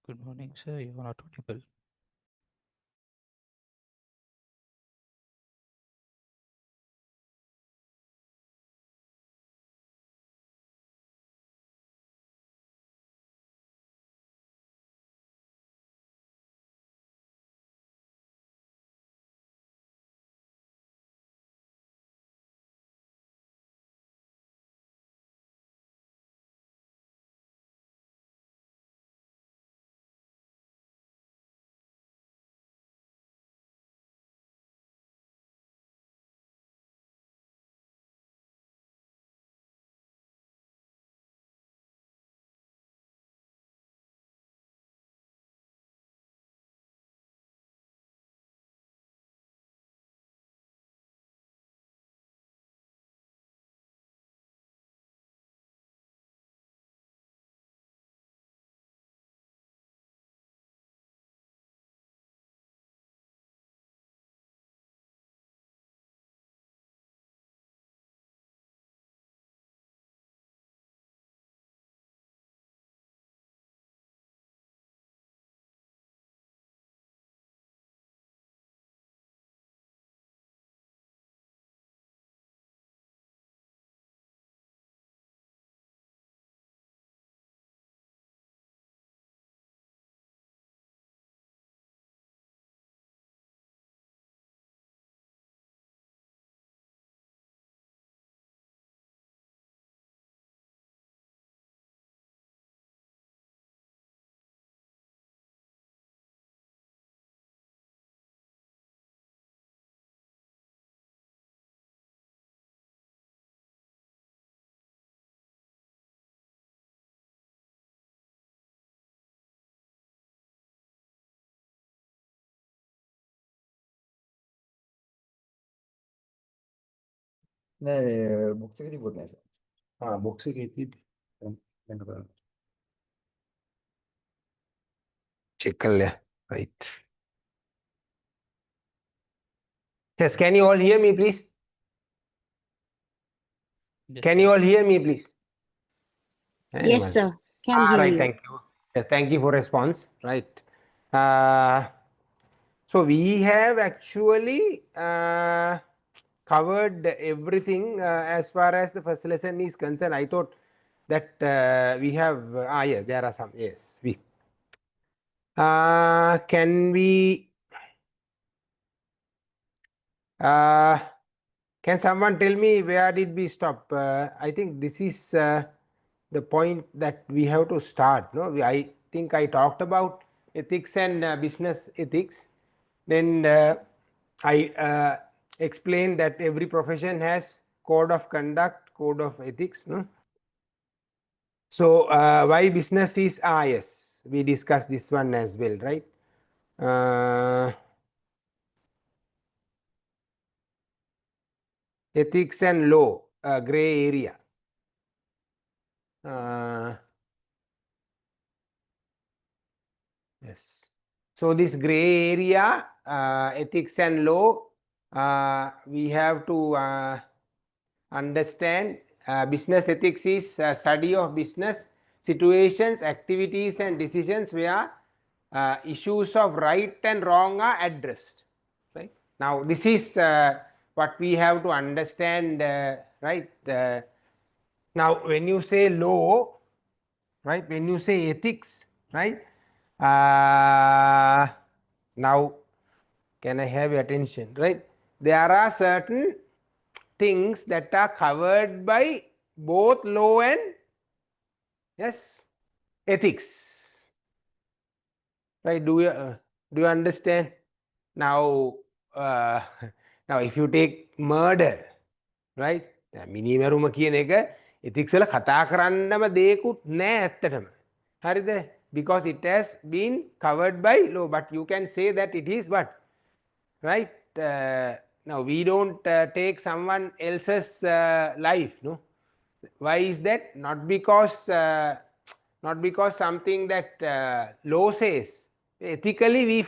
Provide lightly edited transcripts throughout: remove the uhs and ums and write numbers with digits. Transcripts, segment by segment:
Good morning, sir. You are not audible. 네, 목소리 보내서. 목소리 check कर लिया, right? Yes, can you all hear me, please? Yes, Can sir. you all hear me, please? Yes, Anyone? sir. Can hear Right, you. thank you. Yes, thank you for response. Right. Uh, so we have actually covered everything as far as the first lesson is concerned. I thought that we have yes, there are some. Yes, we can we can someone tell me where did we stop? I think this is the point that we have to start. No, I think I talked about ethics and business ethics. Then I explained that every profession has code of conduct, code of ethics. No? So why business is yes, we discussed this one as well, right? Ethics and law, gray area. Yes. So this gray area, ethics and law, we have to understand. Business ethics is study of business situations, activities and decisions where issues of right and wrong are addressed. Right. Now this is what we have to understand, right? Now when you say law, right, when you say ethics, right, now can I have your attention, right? There are certain things that are covered by both law and yes, ethics, right? Do you understand? Now now if you take murder, right, මිනිමරුම කියන එක ethics වල කතා කරන්නම දෙයක්වත් නෑ ඇත්තටම. හරිද? Because it has been covered by law, but you can say that it is what, right? Now we don't take someone else's life, no? Why is that? Not because something that law says. Ethically we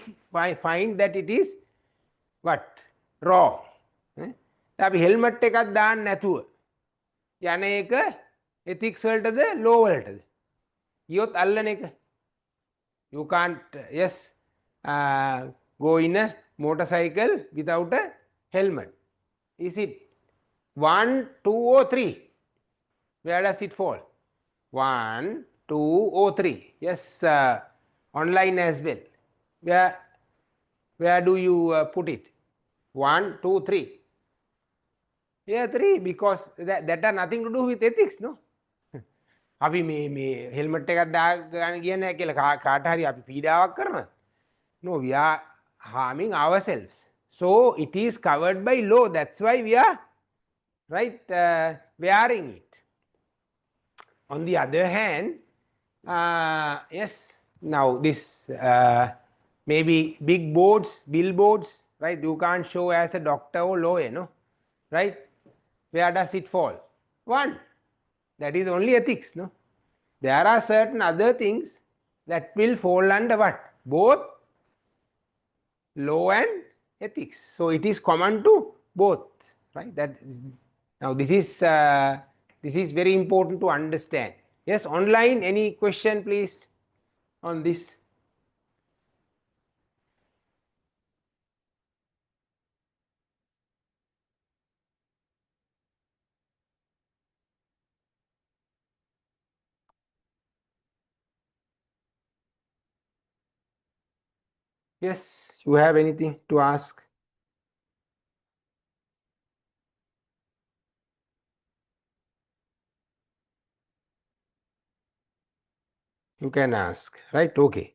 find that it is what, wrong. අපි helmet එකක් දාන්න නැතුව යන එක ethics වලටද law වලටද? ඊයොත් අල්ලන එක. You can't, yes, go in a motorcycle without a helmet. Is it 1, 2 or 3? Where does it fall? 1, 2 or 3? Yes, online as well. Where do you put it? 1, 2, 3. Yeah, 3, because that has nothing to do with ethics, no? අපි මේ helmet එකක් දාගන්න කියන්නේ නැහැ කියලා කාට හරි අපි පීඩාවක් කරනවා. No, we are harming ourselves. So it is covered by law. That's why we are wearing it. On the other hand, yes, now this maybe big boards, billboards, right? You can't show as a doctor or lawyer, no? Right? Where does it fall? 1. That is only ethics, no? There are certain other things that will fall under what? Both law and ethics. So it is common to both, right? Now this is very important to understand. Yes, online, any question please on this? Yes, you have anything to ask? You can ask, right? Okay.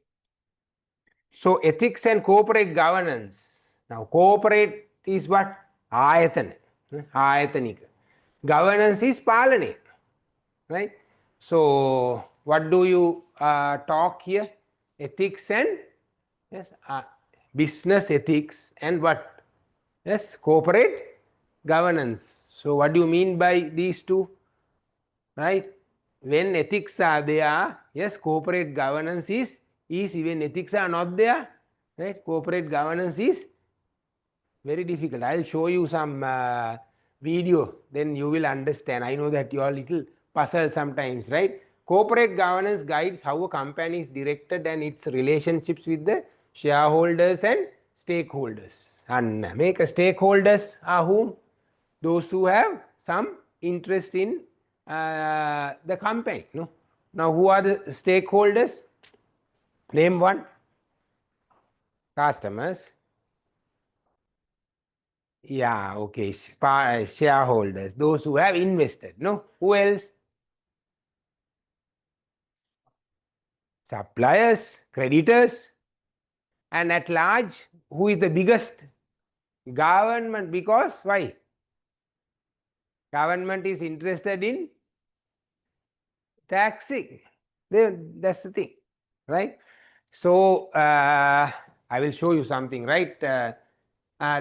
So ethics and corporate governance. Now corporate is what? Ayatana. Ayatanika. Governance is palane. Right? So what do you talk here? Ethics and yes, business ethics and what? Yes, corporate governance. So what do you mean by these two? Right? When ethics are there, yes, corporate governance is easy. When ethics are not there, right, corporate governance is very difficult. I'll show you some video, then you will understand. I know that you are a little puzzled sometimes, right? Corporate governance guides how a company is directed and its relationships with the shareholders and stakeholders. And make a stakeholders are whom? Those who have some interest in the company. No? Now who are the stakeholders? Name one. Customers. Yeah, okay. Shareholders. Those who have invested. No? Who else? Suppliers, creditors. And at large, who is the biggest? Government. Because why? Government is interested in taxing. That's the thing, right? So I will show you something, right?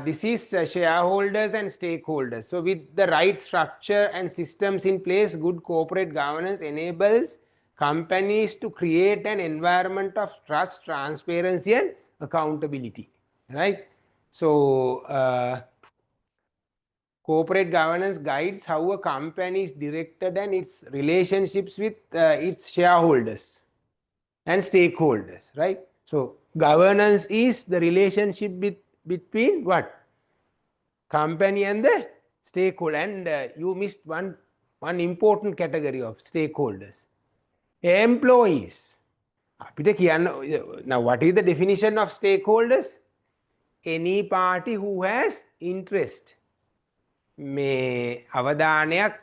This is shareholders and stakeholders. So with the right structure and systems in place, good corporate governance enables companies to create an environment of trust, transparency and accountability, right? So corporate governance guides how a company is directed and its relationships with its shareholders and stakeholders, right? So governance is the relationship between what? Company and the stakeholder. And you missed one important category of stakeholders. Employees. Now what is the definition of stakeholders? Any party who has interest. මේ අවධානයක්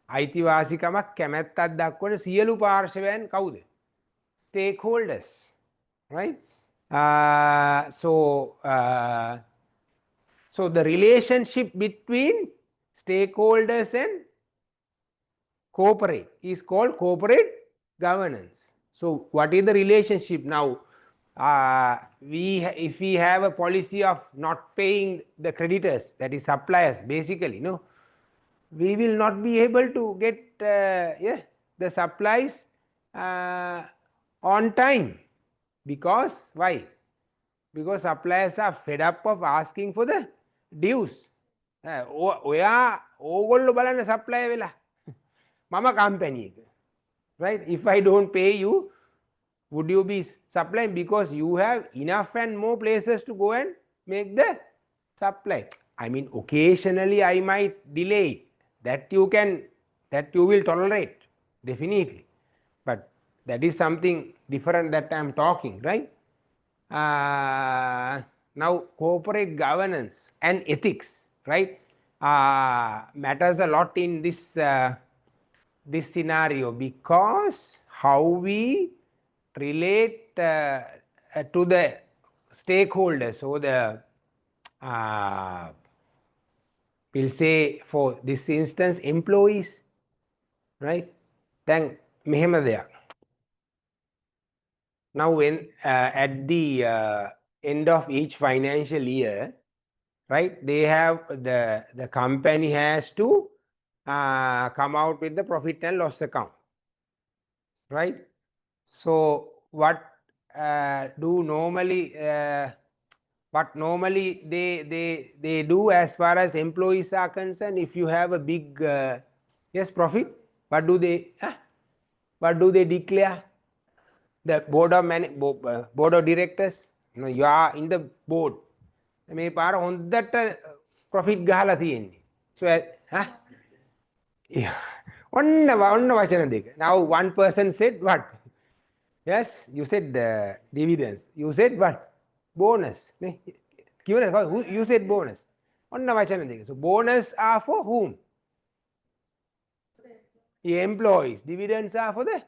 අයිතිවාසිකමක් කැමැත්තක් දක්වන සියලු පාර්ශවයන් කවුද? Stakeholders, right? So the relationship between stakeholders and corporate is called corporate governance. So what is the relationship now? If we have a policy of not paying the creditors, that is suppliers basically, no, we will not be able to get the supplies on time. Because why? Because suppliers are fed up of asking for the dues. ඔයා ඕගොල්ලෝ බලන්න supply වෙලා මම company එක, right? If I don't pay you, would you be supplying? Because you have enough and more places to go and make the supply. I mean, occasionally I might delay. That you will tolerate, definitely. But that is something different that I am talking, right? Now, corporate governance and ethics, right, matters a lot in this this scenario, because how we relate to the stakeholders, or the we'll say for this instance employees, right? Then මෙහෙම දෙයක්. Now when at the end of each financial year, right, they have the company has to come out with the profit and loss account, right? So what do normally what normally they do as far as employees are concerned, if you have a big yes profit, what do they declare? The board of directors, you know, you are in the board, මේ පාර හොඳට profit ගහලා තියෙන්නේ. So ඔන්න වචන දෙක. Now one person said what? Yes, you said dividends. You said what? Bonus. You said bonus. ඔන්න වචන දෙක. So bonus are for whom? The employees. Dividends are for the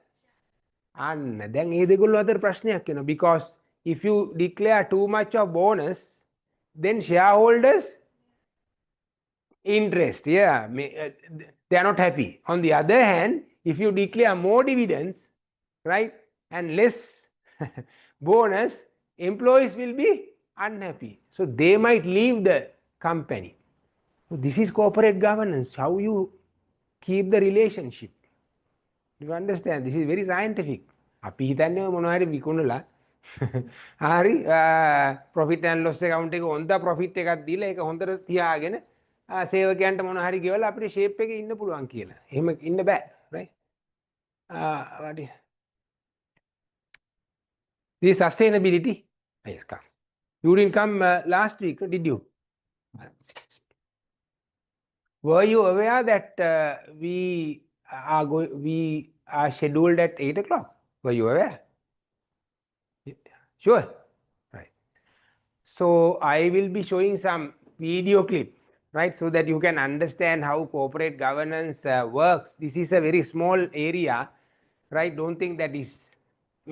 අන්න දැන් ඒ දෙගොල්ලෝ අතර ප්‍රශ්නයක් වෙනවා, because if you declare too much of bonus, then shareholders interest, yeah, they are not happy. On the other hand, if you declare more dividends, right, and less bonus, employees will be unhappy, so they might leave the company. So this is corporate governance, how you keep the relationship. Do you understand? This is very scientific. අපි හිතන්නේ මොනවා හරි විකුණලා හරි profit and loss account එක හොඳ profit එකක් දීලා ඒක හොඳට තියාගෙන සේවකයන්ට මොනවා හරි ගෙවලා අපිට shape එකේ ඉන්න පුළුවන් කියලා. එහෙම ඉන්න බෑ, right? What is this sustainability? Yes, come. You didn't come last week, did you? Were you aware that we are scheduled at 8 o'clock? Were you aware? Sure. Right. So I will be showing some video clip, right, so that you can understand how corporate governance works. This is a very small area, right? Don't think that is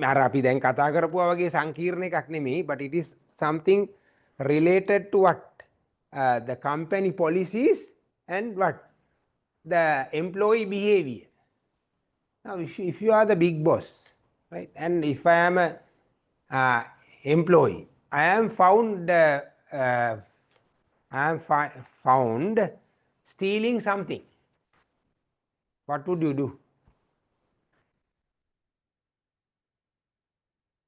අපි දැන් කතා කරපුවා වගේ සංකීර්ණ එකක් නෙමෙයි, but it is something related to what the company policies and what the employee behavior. Now if you are the big boss, right, and if I am a employee, I am found stealing something, what would you do?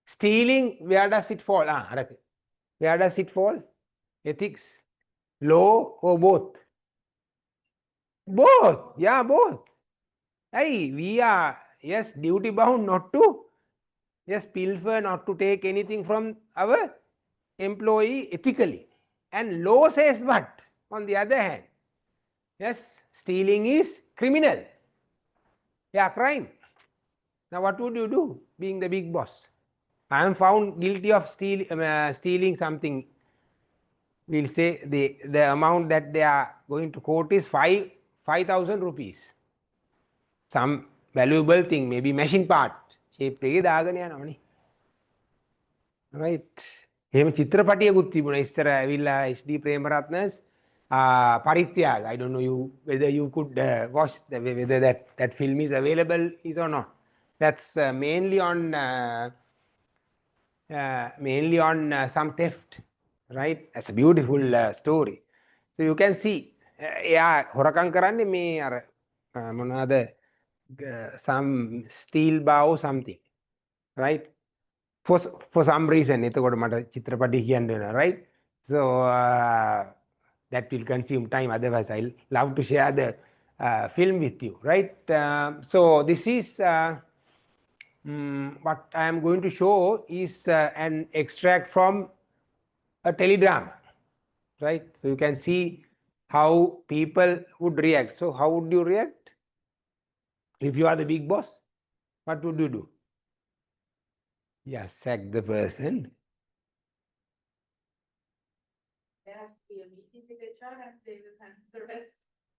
Stealing, where does it fall? Where does it fall? Ethics, law, or both? Both. Yeah, both. Hey, we are, yes, duty bound not to, yes, pilfer, not to take anything from our employee ethically. And law says what? On the other hand, yes, stealing is criminal. Yeah, crime. Now what would you do being the big boss? I am found guilty of stealing something. We'll say the amount that they are going to quote is 5,000 rupees. Some valuable thing, maybe machine part. Shape එකේ දාගෙන යනවනේ. Right. එහෙම චිත්‍රපටියකුත් තිබුණා ඉස්සර ඇවිල්ලා HD ප්‍රේමරත්නස් පරිත්‍යාග. I don't know whether you could watch whether that film is available is or not. That's mainly on some theft, right? That's a beautiful story. So you can see, yeah, හොරකම් කරන්නේ මේ අර මොනවාද some steel bar or something, right? For some reason, එතකොට මට චිත්‍රපටි කියන්න වෙනවා, right? So that will consume time, otherwise I'll love to share the film with you, right? So this is what I am going to show is an extract from a teledrama, right? So you can see how people would react. So how would you react? If you are the big boss, what would you do? Yeah, sack the person. There has to be a meeting with HR and they will handle the rest.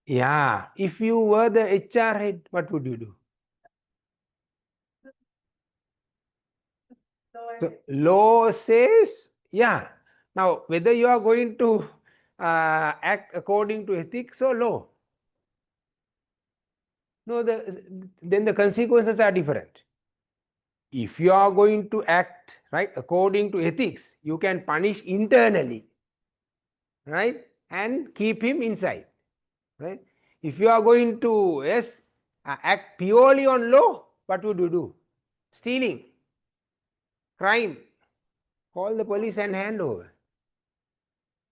Yeah, if you were the HR head, what would you do? So law says, yeah. Now, whether you are going to act according to ethics or law, no, then the consequences are different. If you are going to act right according to ethics, you can punish internally, right, and keep him inside, right? If you are going to act purely on law, what would you do? Stealing, crime, call the police and hand over.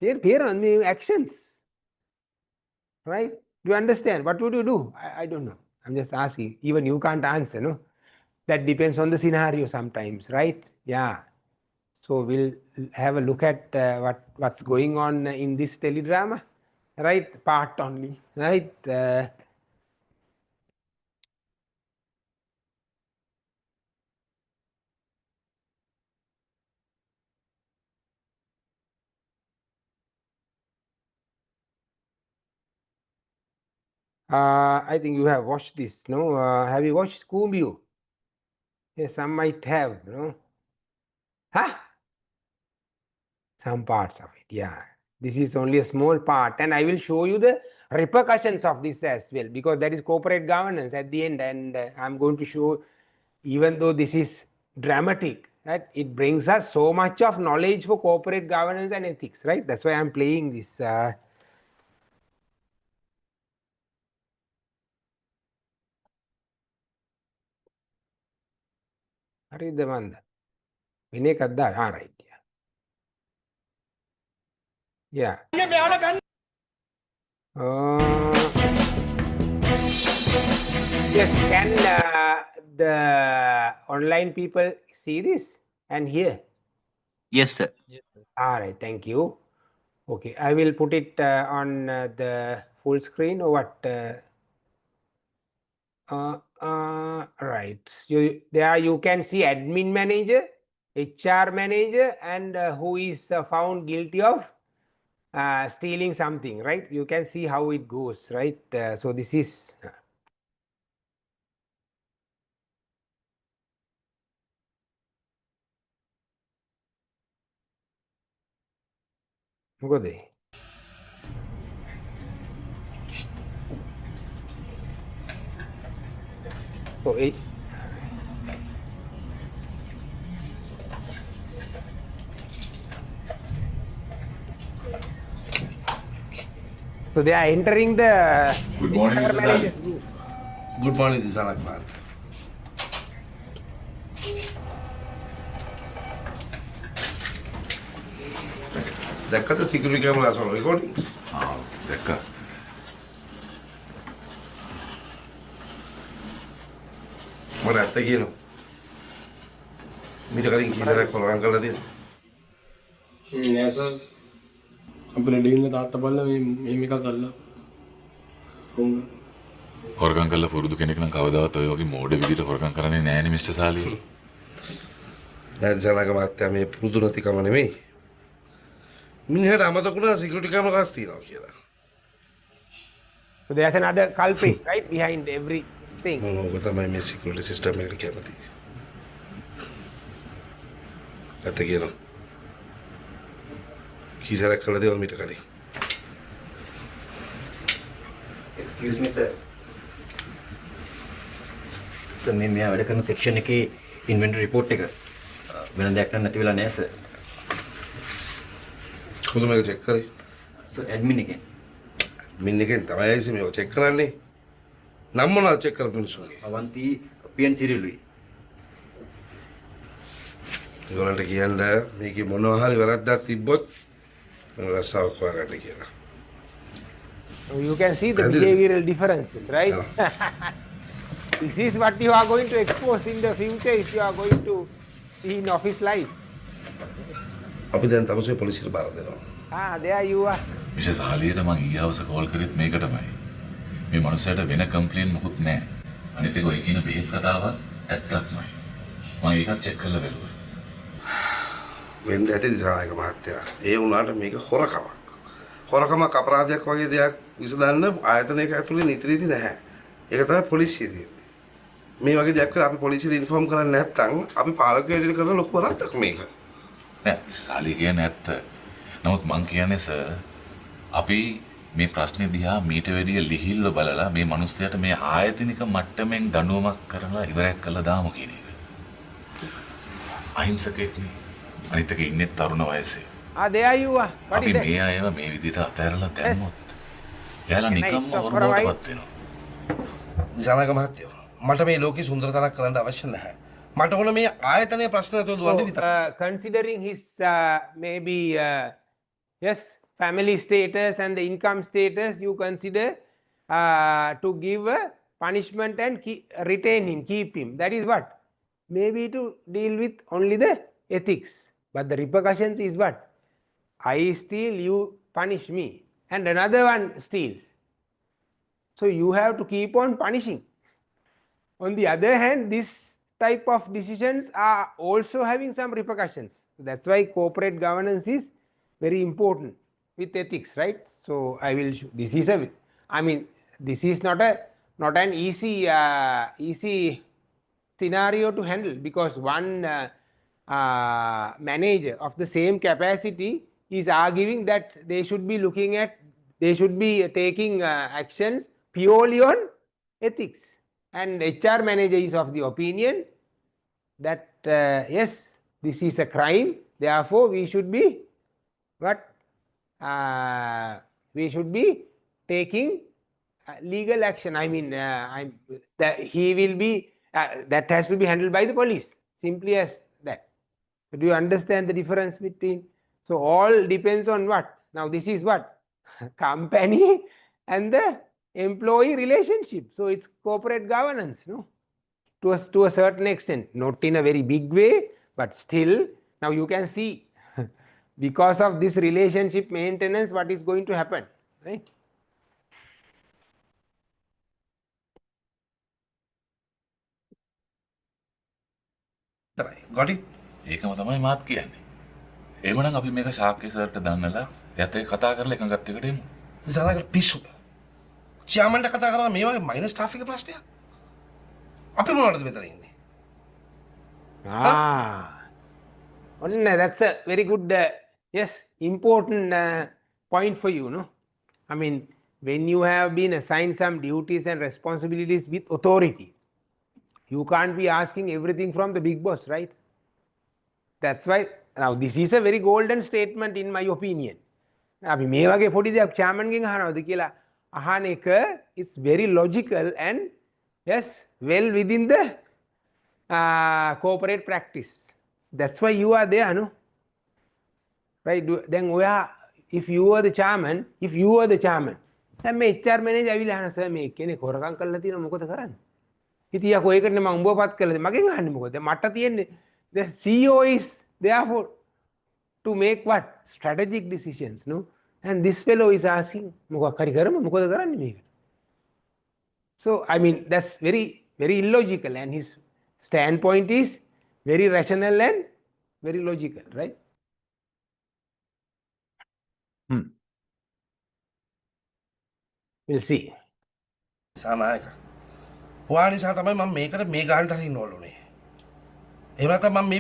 Here on the actions, right? Do you understand? What would you do? I don't know. I'm just asking. Even you can't answer, no? That depends on the scenario sometimes, right? Yeah. So we'll have a look at what's going on in this teledrama, right? Part only, right? I think you have watched this, no? Have you watched Scooby-Doo? Yes, some might have, no? Huh? Some parts of it, yeah. This is only a small part, and I will show you the repercussions of this as well, because that is corporate governance at the end, and I'm going to show, even though this is dramatic, right? It brings us so much of knowledge for corporate governance and ethics, right? That's why I'm playing this. හරිද මන්ද? වෙන එකක් දාන්න. Ah, right. Yeah. Yes, can the online people see this and hear? Yes, sir. Yes, sir. All right, thank you. Okay, I will put it on the full screen or what? Right. There you can see admin manager, HR manager, and who is found guilty of stealing something, right? You can see how it goes, right? So this is. Mogode. So so they are entering the Good morning, HR Mr. manager's Dali. room. Good morning, this is Anak Man. දැක්කද security cameras on recordings? දැක්කා. මට ඇත්ත කියනවා. මීට කලින් කීසරයක් හොරගම් කරලා තියෙනවා. නෑ සර් අපේ ඩීල්ල තාත්තා බලලා මේ මේක කරලා හොරකම් කරලා පුරුදු කෙනෙක් නම් කවදාවත් ඔය වගේ මෝඩ විදිහට හොරකම් කරන්නේ නෑනේ මිස්ටර් සාලි. නෑ ජනක මහත්තයා මේ පුරුදු නැතිකම නෙමෙයි. මිනිහට අමතකුණා security cameras තියෙනවා කියලා. So there's another culprit, right, behind everything. මම ඔබ තමයි මේ security system එකට කැමති. ඇත්ත කියනවා. කීසරයක් කළා දේවල් මීට කලින්. Excuse me, sir. Sir, මේ මෙයා වැඩ කරන section එකේ inventory report එක වෙන දෙයක් නම් නැති වෙලා නෑ sir. කොහොමද මේක check කරේ? Sir, admin එකෙන්. admin එකෙන් තමයි ඇයිසි මේක check කරන්නේ. නම් මොනවද check කරපු මිනිස්සුන්ගේ? අවන්ති PN සිරියලුයි. ඒගොල්ලන්ට කියන්න මේකේ මොනවා හරි වැරද්දක් තිබ්බොත් මම රස්සාවක් හොයාගන්න කියලා. So you can see the I did. behavioral differences, right? This is what you are going to expose in the future if you are going to see in office life. අපි දැන් තමසේ පොලිසියට බාර දෙනවා. Ah, there you are. Mrs ආලියට මං ඊයේ හවස call කරෙත් මේකටමයි. මේ මනුස්සයාට වෙන කම්ප්ලේන් මොකුත් නැහැ. අනිත් එක ඔය කියන බෙහෙත් කතාව ඇත්තක්මයි. මම ඒකත් චෙක් කරලා බැලුවා. වෙන්න ඇති දිසානායක මහත්තයා. ඒ වුණාට මේක හොරකමක්. හොරකමක් අපරාධයක් වගේ දෙයක් විසඳන්න ආයතනයක ඇතුලේ නීතිරීති නැහැ. ඒක තමයි පොලිසිය තියෙන්නේ. මේ වගේ දෙයක් කරලා අපි පොලිසියට ඉන්ෆෝම් කරන්නේ නැත්නම් අපි පාලකයෙකුට කරන ලොකු වරද්දක් මේක. නෑ සාලි කියන්නේ ඇත්ත. නමුත් මං කියන්නේ සර් අපි මේ ප්‍රශ්නේ දිහා මීට වැඩිය ලිහිල්ව බලලා මේ මිනිස්සයාට මේ ආයතනික මට්ටමින් දඬුවමක් කරලා ඉවරයක් කළා දාමු කියන එක. අහිංසකෙක් නේ. අනිත් එක ඉන්නේ තරුණ වයසේ. Ah, there you are. What අපි is that? මේ අයව මේ විදිහට අතහැරලා දැම්මොත් එයාලා Can I නිකම්ම stop for a ඔරමුවටපත් වෙනවා. දිසානායක මහත්තයා මට මේ ලෝකේ සුන්දරතනක් කරන්න අවශ්‍ය නැහැ. මට ඕන මේ ආයතනයේ ප්‍රශ්න නැතුව දුවන්න විතරයි. Considering his maybe yes family status and the income status, you consider to give a punishment and retain him, keep him. That is what? Maybe to deal with only the ethics. But the repercussions is what? I steal, you punish me. And another one steals. So you have to keep on punishing. On the other hand, this type of decisions are also having some repercussions. That's why corporate governance is very important with ethics, right? So I will show, this is a, I mean, this is not an easy scenario to handle, because one manager of the same capacity is arguing that they should be taking actions purely on ethics, and HR manager is of the opinion that yes, this is a crime, therefore we should be what? We should be taking legal action. I mean, that he will be that has to be handled by the police. Simply as that. So do you understand the difference between? So all depends on what? Now this is what? Company and the employee relationship. So it's corporate governance, no? To a certain extent, not in a very big way, but still, now you can see because of this relationship maintenance what is going to happen, right? Got it? ඒකම තමයි මාත් කියන්නේ. එහෙමනම් අපි මේක ශාක්‍ය සර්ට දන්නලා එයාත් එක්ක කතා කරලා එකඟත් එකට එමු. දිසානායක පිස්සු. චියාමන්ට කතා කරලා මේ වගේ මයිනස් ස්ටාෆ් එක ප්‍රශ්නයක්. අපි මොනවටද මෙතන ඉන්නේ? That's a very good, yes, important point for you, no? I mean, when you have been assigned some duties and responsibilities with authority, you can't be asking everything from the big boss, right? That's why, now this is a very golden statement in my opinion. අපි මේ වගේ පොඩි දෙයක් chairman ගෙන් අහනවද කියලා අහන එක it's very logical and yes, well within the corporate practice. That's why you are there, no? Right? Then if you were the chairman, දැන් මේ HR manager ඇවිල්ලා අහන සර් මේ කෙනෙක් හොරකම් කරලා තියෙනවා මොකද කරන්නේ? ඉතින් යා කොහෙකට මම උඹපත් කළාද? මගෙන් අහන්නේ මොකද? මට තියෙන්නේ the CEO is therefore to make what? Strategic decisions, no? And this fellow is asking මොකක් හරි කරමු මොකද කරන්නේ මේකට? So I mean that's very very illogical, and his standpoint is very rational and very logical, right? We'll see. Dissanayake. ඔයා නිසා තමයි මම මේකට මේ ගානට හරි ඉන්නවලු නේ. එහෙම නැත්නම් මම මේ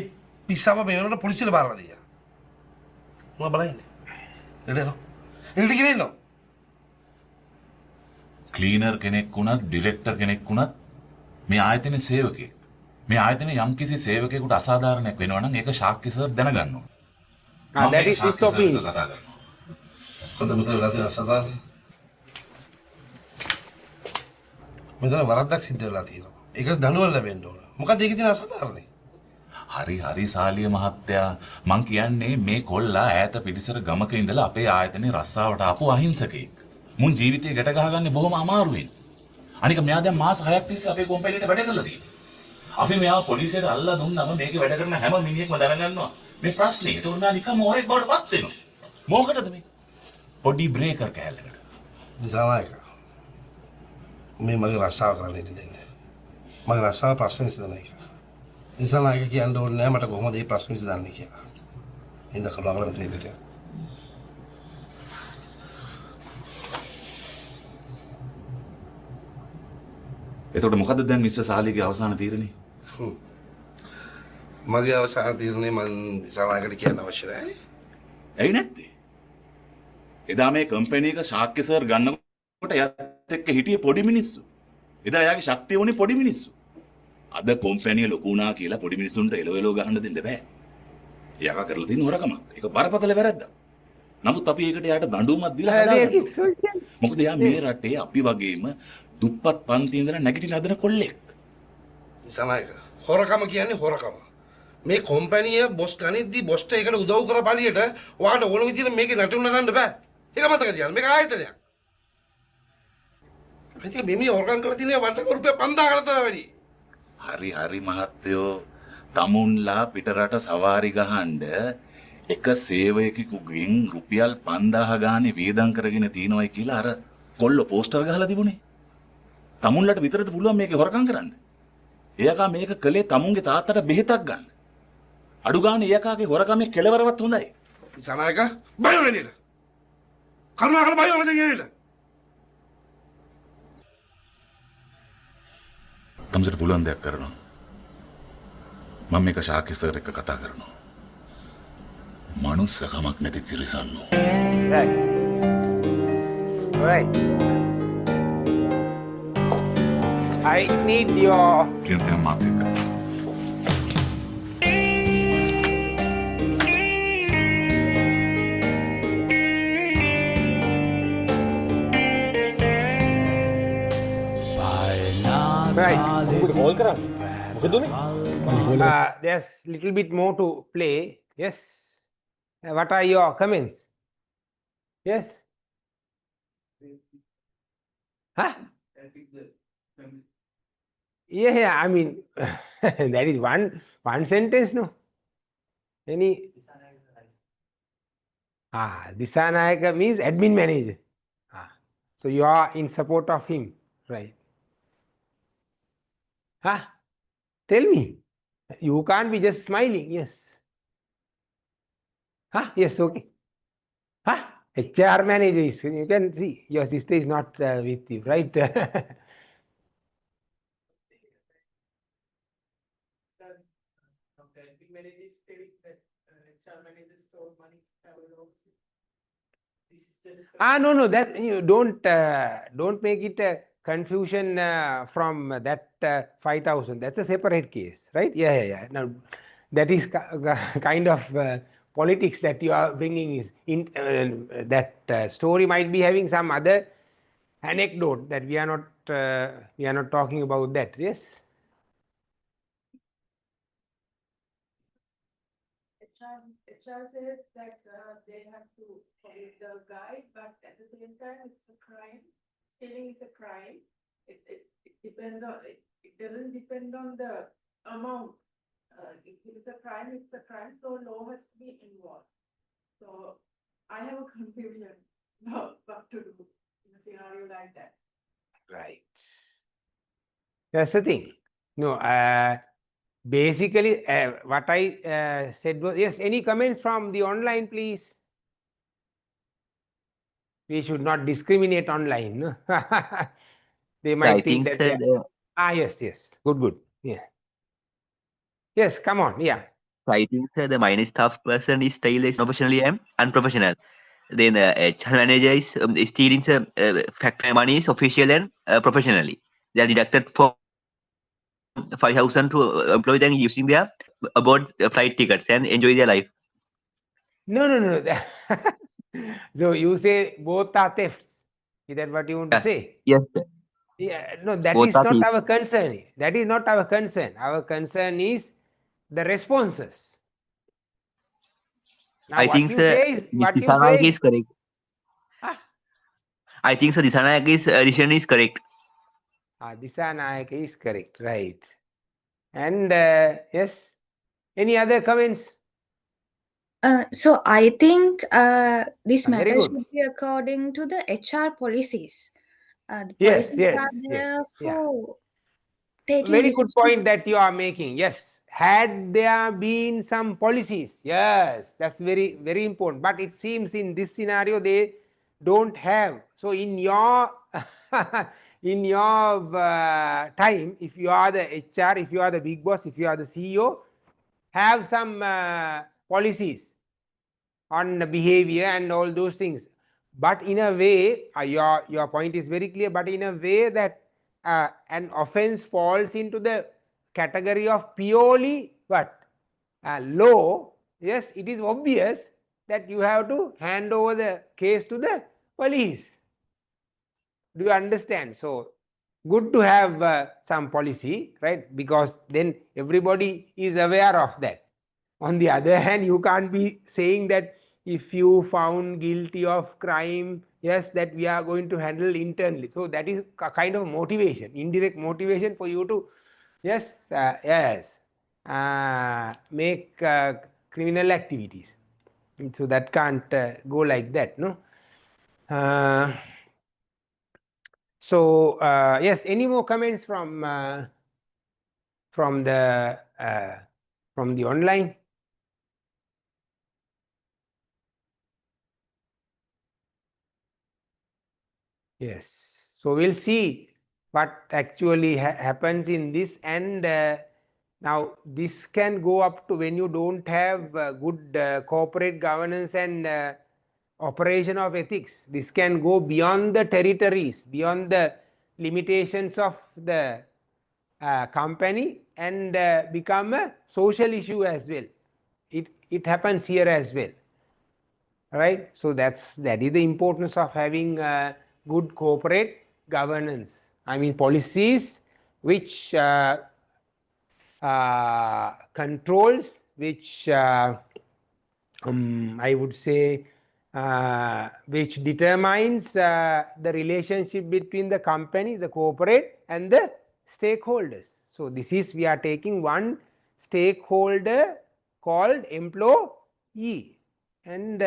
පිස්සාව මේ වෙනකොට පොලිසියට බාරලා දෙයියා. මොකද බලන්නේ? එළේනෝ. එළට ගිනින්නෝ. ක්ලීනර් කෙනෙක් වුණත් ඩිරෙක්ටර් කෙනෙක් වුණත් මේ ආයතනයේ සේවකයෙක්. මේ ආයතනයේ යම්කිසි සේවකයෙකුට අසාධාරණයක් වෙනවා නම් ඒක ශාක්‍ය සර් දැනගන්න ඕන. That is his opinion. කතා කරනවා. හොඳ මුතල වෙලා අසාධාරණ. මෙතන වරද්දක් සිද්ධ වෙලා තියෙනවා. ඒකට දඬුවම් ලැබෙන්න ඕන. මොකද ඒකේ තියෙන අසාධාරණේ? හරි සාලිය මහත්තයා මං කියන්නේ මේ කොල්ලා ඈත පිටිසර ගමක ඉඳලා අපේ ආයතනයේ රස්සාවට ආපු අහිංසකෙක්. මුන් ජීවිතේ ගැට ගහගන්නේ බොහොම අමාරුවෙන්. අනික මෙයා දැන් මාස 6ක් තිස්සේ අපේ කම්පැනිට වැඩ කරලා තියෙනවා. අපි මෙයාව පොලිසියට අල්ලලා දුන්නම මේකේ වැඩ කරන හැම මිනිහෙක්ම දැනගන්නවා මේ ප්‍රශ්නේ. ඒක උනා නිකන් මෝරෙක් බවට පත් වෙනවා. මොකටද මේ? පොඩි බ්‍රේකර් කැලලකට. දිසානායක මේ මගේ රස්සාව කරන්න ඉඩ දෙන්න. මගේ රස්සාව ප්‍රශ්න විසඳන එක. දිසානායක කියන්න ඕනේ නෑ මට කොහොමද මේ ප්‍රශ්න විසඳන්නේ කියලා. ඉඳ කලවල මෙතන ඉඳට. එතකොට මොකද්ද දැන් මිස්ටර් සාලිගේ අවසාන තීරණය? මගේ අවසාන තීරණය මම දිසානායකට කියන්න අවශ්‍ය නැහැ. ඇයි නැත්තේ? එදා මේ කම්පැනි එක ශාක්‍ය සර් ගන්නකොට එයාත් එක්ක හිටියේ පොඩි මිනිස්සු. එදා එයාගේ ශක්තිය වුණේ පොඩි මිනිස්සු. අද කම්පැනි ලොකු වුණා කියලා පොඩි මිනිස්සුන්ට එලෝ ගහන්න දෙන්න බෑ. එයා කරලා තියෙන හොරකමක්. ඒක බරපතල වැරද්දක්. නමුත් අපි ඒකට එයාට දඬුවමක් දීලා හදාගන්නවා. මොකද එයා මේ රටේ අපි වගේම දුප්පත් පන්ති ඉඳලා නැගිටින හදන කොල්ලෙක්. දිසානායක හොරකම කියන්නේ හොරකම. මේ කම්පැනිය බොස් ගනිද්දි බොස්ට ඒකට උදව් කරපළියට ඔයාට ඕන විදිහට මේකේ නටුන නටන්න බෑ. ඒක මතක තියාගන්න. මේක ආයතනයක්. ඉතින් මේ හොරකම් කරලා තියෙන වට රුපියල් 5000කට තර වැඩි. හරි මහත්තයෝ තමුන්ලා පිටරට සවාරි ගහන්න එක සේවයකෙකුගෙන් රුපියල් 5000 ගානේ වියදම් කරගෙන තියනවායි කියලා අර කොල්ල පෝස්ටර් ගහලා තිබුණේ. තමුන්ලට විතරද පුළුවන් මේකේ හොරකම් කරන්න? එයාකා මේක කළේ තමුන්ගේ තාත්තට බෙහෙතක් ගන්න. අඩු ගානේ එයාකාගේ හොරකමේ කෙලවරවත් හොඳයි. දිසානායක බය වෙන්නේ නේද? කරුණාකර බය වෙන්නේ නේද? තමසට පුළුවන් දෙයක් කරනවා. මම මේක ශාක්‍ය සර් එක්ක කතා කරනවා. මනුස්සකමක් නැති තිරිසන්නෝ. Right. Right. I need your කියන මාත් එක්ක. right. මොකද කෝල් කරන්නේ? මොකද උනේ? There's little bit more to play. Yes. What are your comments? Yes. Huh? Yeah. I mean, that is one sentence, no? Any? Disanayaka means admin manager. So you are in support of him, right? Tell me. You can't be just smiling. Yes. Yes, okay. HR manager is, you can see, your sister is not with you, right? No, that you don't make it a confusion from that 5,000. That's a separate case, right? Yeah. Now, that is kind of politics that you are bringing is in that story might be having some other anecdote that we are not talking about that. Yes. HR says that they have to follow the guide, but at the same time, it's a crime. Stealing is a crime. It depends on, it doesn't depend on the amount. If it's a crime, it's a crime. So law has to be involved. So I have a confusion about what to do in a scenario like that. Right. That's the thing. No, basically what I said was, yes, any comments from the online, please? We should not discriminate online. No? They might think that. Yes. Good. Yeah. Yes, come on. Yeah. So I think the minus staff person is style professionally and unprofessional. Then the HR manager is stealing factory money is official and professionally. They are deducted for 5,000 to employ them using their aboard flight tickets and enjoy their life. No. So you say both are thefts. Is that what you want to say? Yes, sir. Yeah, no, that Both is are not thieves. our concern. That is not our concern. Our concern is the responses. Now, I what think you sir, say is, what you Disanayak say is correct. Ah. I think so. Disanayak's decision is correct. Disanayaka is correct, right? And yes, any other comments? So I think this Very matter good. should be according to the HR policies. The Yes, policies yes, are yes. there Yeah. for taking Very good decisions. point that you are making. Yes, had there been some policies, yes, that's very, very important. But it seems in this scenario they don't have. So in your in your time, if you are the HR, if you are the big boss, if you are the CEO, have some policies on the behavior and all those things. But in a way, your point is very clear, but in a way that an offense falls into the category of purely what? Law, yes, it is obvious that you have to hand over the case to the police. Do you understand? So, good to have some policy, right? Because then everybody is aware of that. On the other hand, you can't be saying that if you found guilty of crime, yes, that we are going to handle internally. So that is a kind of motivation, indirect motivation for you to, yes, make criminal activities. So that can't go like that, no? So yes, any more comments from the online? Yes, so we'll see what actually happens in this, and now this can go up to when you don't have good corporate governance and operation of ethics. This can go beyond the territories, beyond the limitations of the company, and become a social issue as well. It happens here as well, right? So that is the importance of having good corporate governance. I mean policies which controls, which I would say which determines the relationship between the company, the corporate, and the stakeholders. So this is, we are taking one stakeholder called employee, and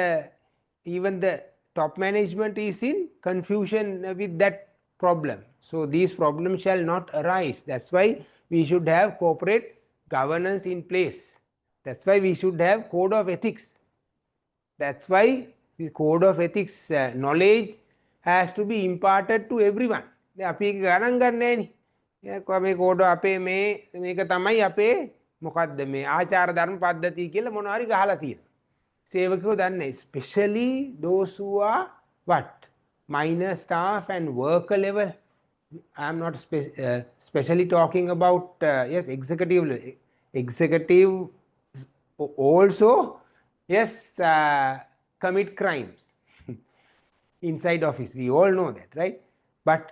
even the top management is in confusion with that problem. So these problems shall not arise. That's why we should have corporate governance in place. That's why we should have code of ethics. That's why the code of ethics knowledge has to be imparted to everyone. අපි ගණන් ගන්නෑ නේ. මේ කෝඩ අපේ මේක තමයි අපේ මොකද්ද මේ ආචාර ධර්ම පද්ධතිය කියලා මොනවා හරි ගහලා තියෙනවා. සේවකයෝ දන්නේ, especially those who are what? Minor staff and worker level. I am not specially talking about yes, executive level. Executive also, yes, commit crimes inside office. We all know that, right? But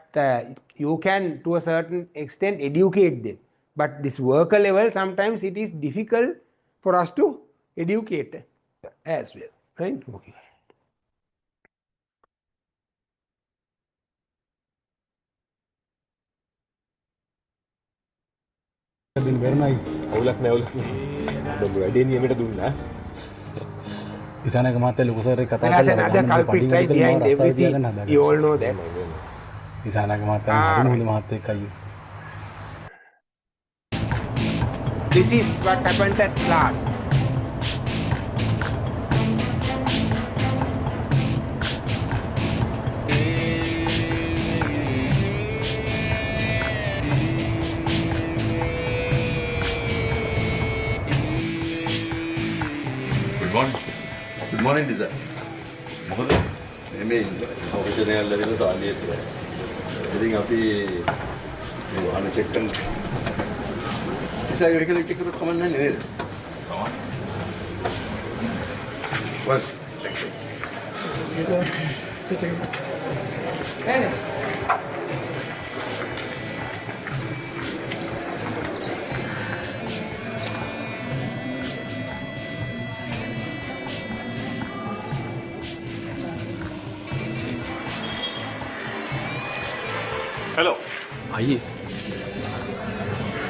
you can to a certain extent educate them. But this worker level, sometimes it is difficult for us to educate as well, right? Okay. ඉසානක මහත්තයා ලොකු sir එක කතා There is another culprit right behind every scene. You all know that. ඉසානක මහත්තයා හරි මුල මහත්තයෙක් අයියෝ. This is what happened at last. Good morning. Good morning, Dida. මොකද? මේ ඔෆිෂල් එකක් ලැබෙන සාලියෙත්. ඉතින් අපි මේ වාහන චෙක් කරන්න. ඉතින් ඒක එක කරලා කමන්නේ නේද? Was. Hello. අයියේ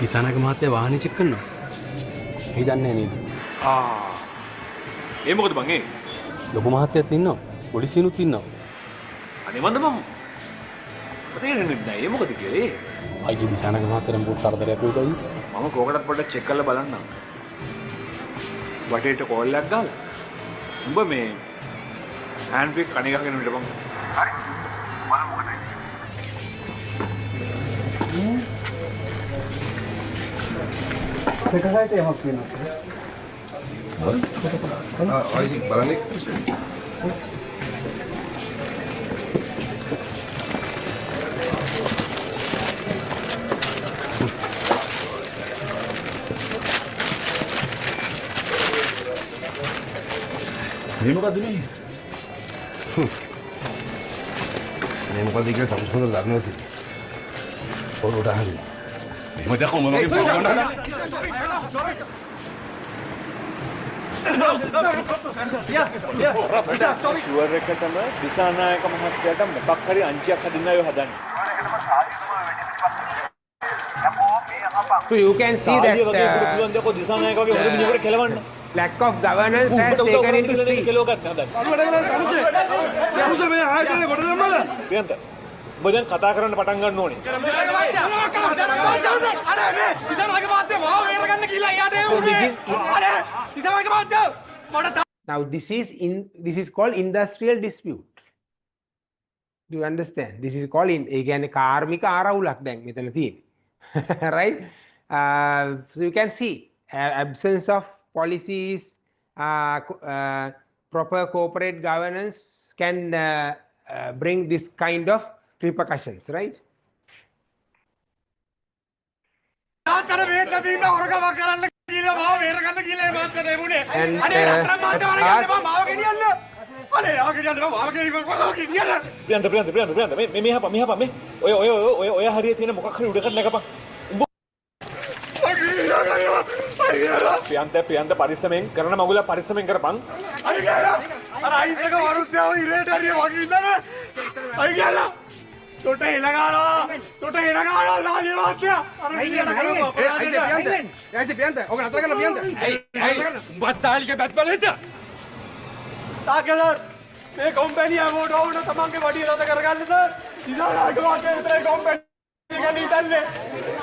විසානක මහත්තයා වාහනේ චෙක් කරනවා. එයි දන්නේ නේද? ඒ මොකද බං ඒ? ලොකු මහත්තයත් ඉන්නවා. පොලිසියනුත් ඉන්නවා. අනේ මන්ද මම තේරෙන්නේ නැහැ. ඒ මොකද කියලා ඒ? අයියේ විසානක මහත්තයාට මොකක් කරදරයක් වෙයිද අයියේ? මම කෝකටත් පොඩ්ඩක් චෙක් කරලා බලන්නම්. වටේට කෝල් එකක් ගාලා. උඹ මේ හෑන්ඩ් බ්‍රේක් කණ ගහගෙන ඉන්න බං. හරි. බලමු මොකද වෙන්නේ. සෙකසයිට යමක් වෙනවා සර්. ආයිසි බලන්නේ. මේ මොකද්ද මේ? මේ මොකද කියලා තමුස් හොඳට දන්නේ නැති. පොරොට අහන්නේ. මේ දැක්කො මොනවද කියන්නේ? ෂුවර් එකටම දිසානායක මහත්තයාට මොකක් හරි අංචියක් හදින්න අය හදන්නේ. So you can see that පුළුවන් දෙකෝ දිසානායක වගේ හොර මිනිහෙකුට කෙලවන්න. lack of governance has taken into street. කෙලව ගන්න හදන්නේ. මේ ආයතනයේ කොට දෙන්නද? ප්‍රියන්ත ඔබ දැන් කතා කරන්න පටන් ගන්න ඕනේ. Now this is called industrial dispute. Do you understand? This is called ඒ කියන්නේ කාර්මික ආරවුලක් දැන් මෙතන තියෙන්නේ. Right? So you can see absence of policies, proper corporate governance can bring this kind of repercussions, right? And Priyantha මෙහා ඔය හරිය තියෙන මොකක් හරි උඩ කරන්න එකපන්. ප්‍රියන්ත පරිස්සමෙන් කරන මගුල පරිස්සමෙන් කරපන්. අර අයිසක වරුස්සයව ඉරේට හරිය වගේ ඉඳලා අයි කියලා තොට එලගානවා ලාලිය වාක්‍යය අර විදියට කරපුවා ඇයිද පියන්ත ඔක නතර කරලා පියන්ත උඹත් තාලිගේ බැත් බලෙද්ද තාකලර් මේ කම්පැනි හැමෝට ඕන තමන්ගේ වඩිය රට කරගන්න සර් ඉදානාට වාක්‍යය විතරයි කම්පැනි එක නිතල්ලේ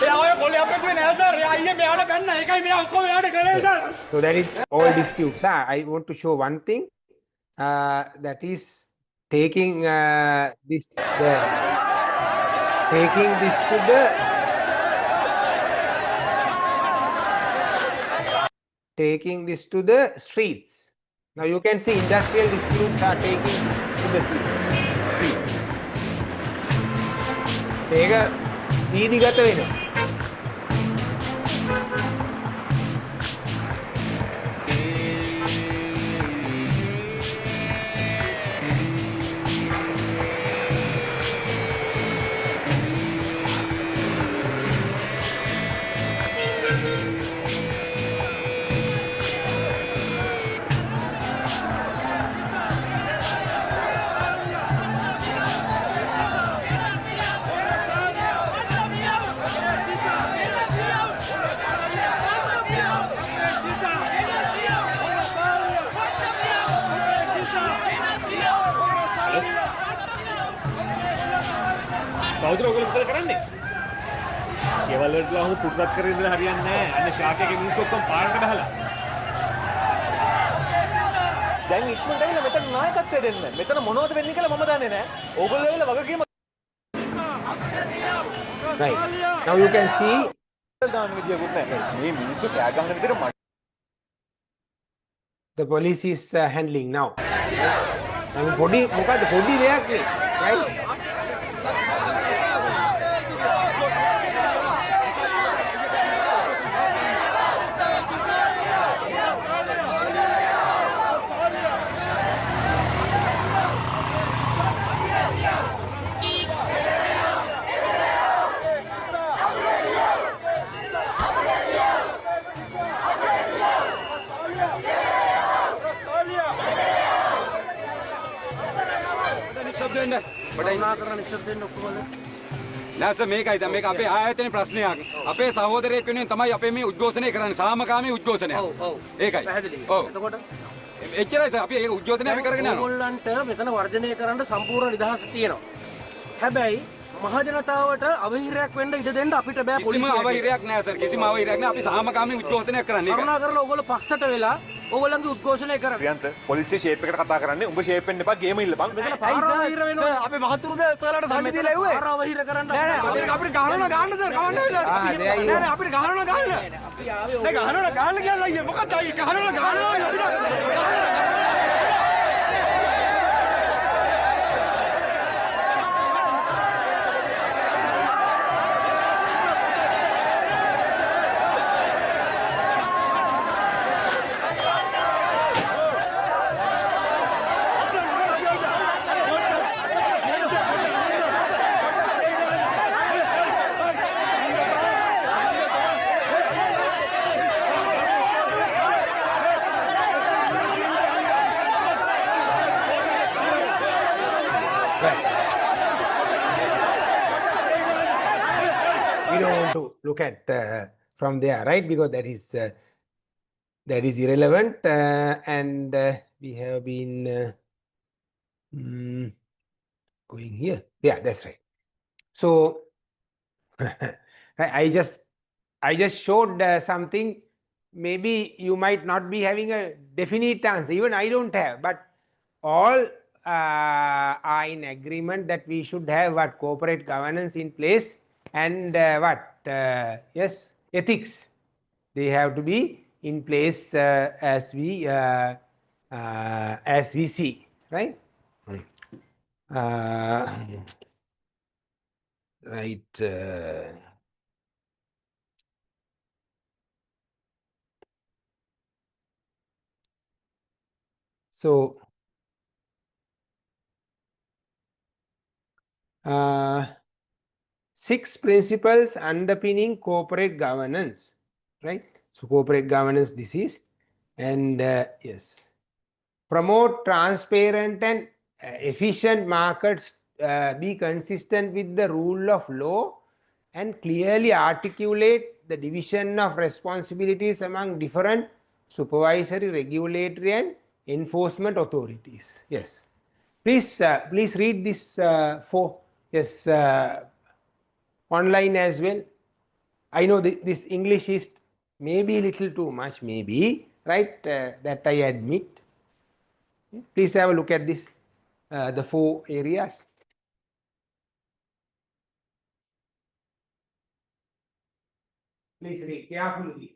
එයා ඔය කොලේ අපේ නෑ සර් එයා අයියේ මෙයාට බැන්න ඒකයි මෙයා ඔක්කොම එයාට කළේ sir. So that is all disputes. I want to show one thing that is taking this to the streets. Now you can see industrial disputes are taking to the streets. ඒක නීතිගත වෙනවා. කවුද ඔයගොල්ලෝ විතර කරන්නේ? කෙවල් වලට ලහු පුටුවක් කරගෙන ඉඳලා හරියන්නේ නැහැ. අන්න ශාකයේ මිනිස්සු ඔක්කොම පාරට බහලා. දැන් ඉක්මනට ඇවිල්ලා මෙතන නායකත්වය දෙන්න. මෙතන මොනවද වෙන්නේ කියලා මම දන්නේ නැහැ. ඕගොල්ලෝ ඇවිල්ලා වගකීම Right. Now you can see දාන විදියකුත් නැහැ. මේ මිනිස්සු කෑ ගහන විදිහට the police is handling now. පොඩි මොකද්ද පොඩි දෙයක් නේ. Right? නැස මේකයි දැන් මේක අපේ ආයතනයේ ප්‍රශ්නයක්. අපේ සහෝදරයෙක් වෙනුවෙන් තමයි අපේ මේ උද්ඝෝෂණය කරන්නේ. සාමකාමී උද්ඝෝෂණයක්. ඒකයි. ඔව්. එතකොට එච්චරයි සර් අපි ඒක උද්ඝෝෂණය අපි කරගෙන යනවා. ඕගොල්ලන්ට මෙතන වර්ජනය කරන්න සම්පූර්ණ නිදහස තියෙනවා. හැබැයි මහජනතාවට අවහිරයක් වෙන්න ඉඩ දෙන්න අපිට බෑ පොලිසියට. කිසිම අවහිරයක් නෑ සර්. කිසිම අවහිරයක් නෑ. අපි සාමකාමී උද්ඝෝෂණයක් කරන්නේ. කරුණාකරලා ඕගොල්ලෝ පස්සට වෙලා ඕගොල්ලන්ගේ උද්ඝෝෂණය කරන්න. ප්‍රියන්ත පොලිසිය ෂේප් එකට කතා කරන්නේ. උඹ ෂේප් වෙන්න එපා ගේම ඉල්ලපන්. මෙතන පාර අවහිර වෙනවා. අපි මහතුරුද සර්ලාට සල්ලි දීලා එව්වේ. පාර අවහිර කරන්න නෑ අපිට ගහනවා ගන්න සර්. කවන්න නෑ නෑ අපිට ගහනවා ගන්න. අපි ආවේ නෑ ගහනවා ගන්න කියලා අයියේ මොකක්ද අයියේ ගහනවා ගන්නවා අපිට. We don't want to look at from there, right? Because that is irrelevant, and we have been going here. Yeah, that's right. So I just showed something. Maybe you might not be having a definite answer. Even I don't have, but all are in agreement that we should have what corporate governance in place, and yes, ethics. They have to be in place as we see, right? Right. So six principles underpinning corporate governance, right? So corporate governance this is, and yes, promote transparent and efficient markets, be consistent with the rule of law, and clearly articulate the division of responsibilities among different supervisory, regulatory and enforcement authorities. Yes, please read this for, yes, online as well. I know this English is maybe a little too much, maybe, right? That I admit. Please have a look at this, the 4 areas. Please read carefully.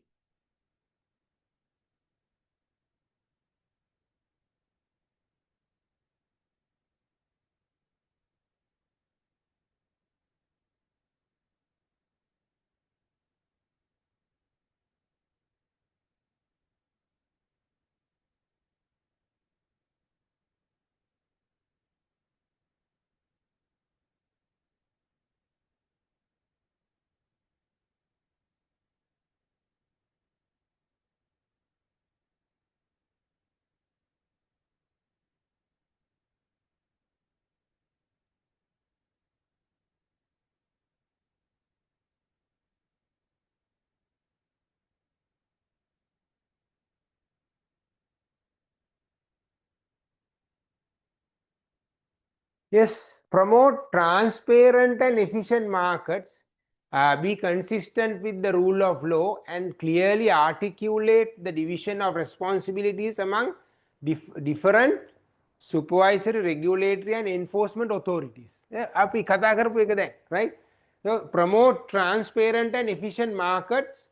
Yes, promote transparent and efficient markets, be consistent with the rule of law, and clearly articulate the division of responsibilities among different supervisory, regulatory and enforcement authorities. Api katha karapu එක දැන්, right? So promote transparent and efficient markets.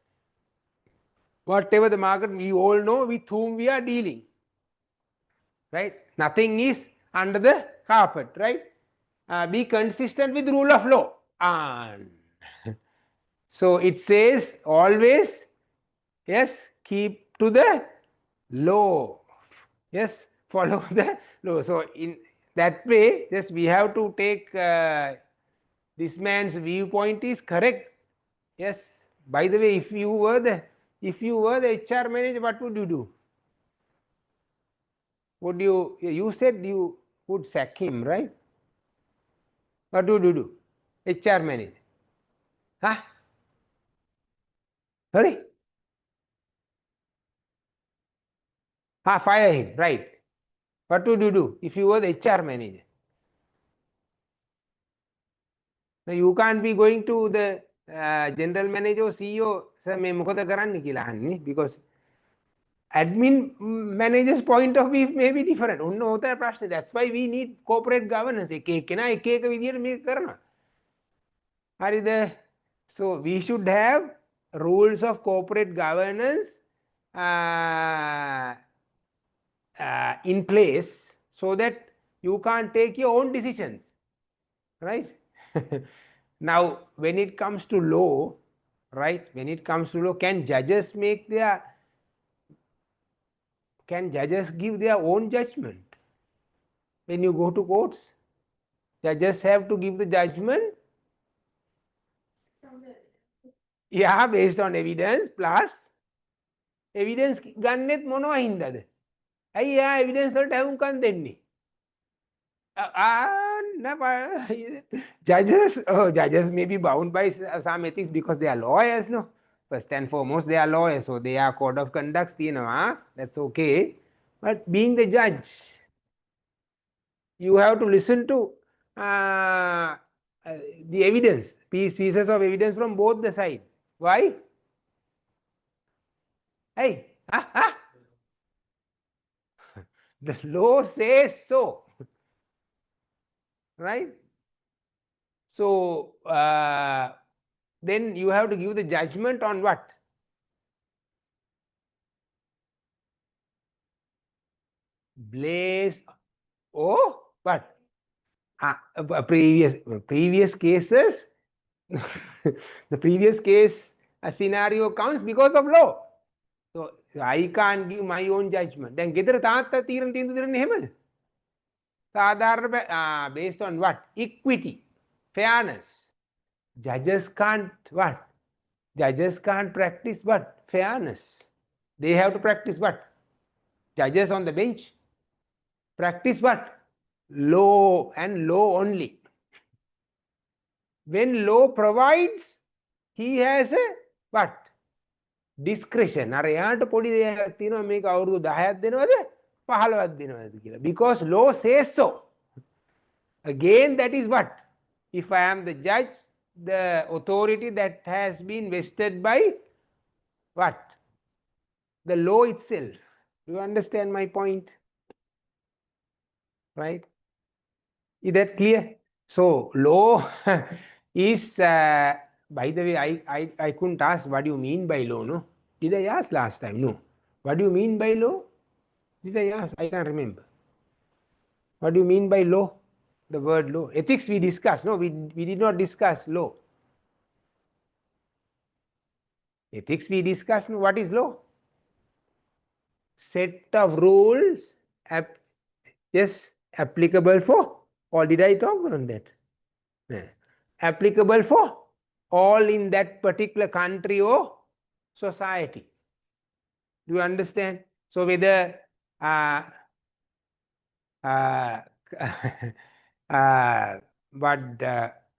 Whatever the market, we all know with whom we are dealing, right? Nothing is under the carpet, right? Be consistent with rule of law. And so it says always, yes, keep to the law. Yes, follow the law. So in that way, yes, we have to take this man's viewpoint is correct. Yes. By the way, if you were the HR manager, what would you do? Would you said you would sack him, right? What would you do? HR manager. Huh? Sorry? Fire him, right. What would you do if you were the HR manager? Now you can't be going to the general manager or CEO, sir, me මොකද කරන්න කියලා අහන්නේ, because admin manager's point of view may be different. ඔන්න ඕතර ප්‍රශ්නේ. That's why we need corporate governance. එක එක්කෙනා එක එක විදියට මේක කරනවා. හරිද? So we should have rules of corporate governance in place so that you can't take your own decisions, right? Now when it comes to law, right, when it comes to law, can judges give their own judgment? When you go to courts, judges have to give the judgment, yeah, based on evidence plus evidence ගන්නෙත් මොනවා හින්දාද? ඇයි යා evidence වලට ඇහුම්කන් දෙන්නේ? Judges may be bound by some ethics because they are lawyers, no? First and foremost, they are lawyers, so they are code of conducts, that's okay. But being the judge, you have to listen to the evidence, pieces of evidence from both the sides. Why? Hey, the law says so, right? So then you have to give the judgment on what? Blaze or what? Previous cases. The previous case scenario comes because of law. So I can't give my own judgment. Then ගෙදර තාත්තා තීරණ තීන්දුව දෙන්නේ එහෙමද? සාධාරණ based on what? Equity, fairness. Judges can't what? Judges can't practice what? Fairness. They have to practice what? Judges on the bench practice what? Law, and law only. When law provides, he has a what? Discretion. අර එයාට පොඩි දෙයක් තියෙනවා මේක අවුරුදු 10ක් දෙනවද 15ක් දෙනවද කියලා. Because law says so. Again, that is what? If I am the judge, the authority that has been vested by what? The law itself. Do you understand my point? Right? Is that clear? So law is by the way, I couldn't ask what do you mean by law, no? Did I ask last time? No. What do you mean by law? Did I ask? I can't remember. What do you mean by law? The word law. Ethics we discussed. No, we did not discuss law. Ethics we discussed. No, what is law? Set of rules, yes, applicable for all. Did I talk on that? No. Applicable for all in that particular country or society. Do you understand? So whether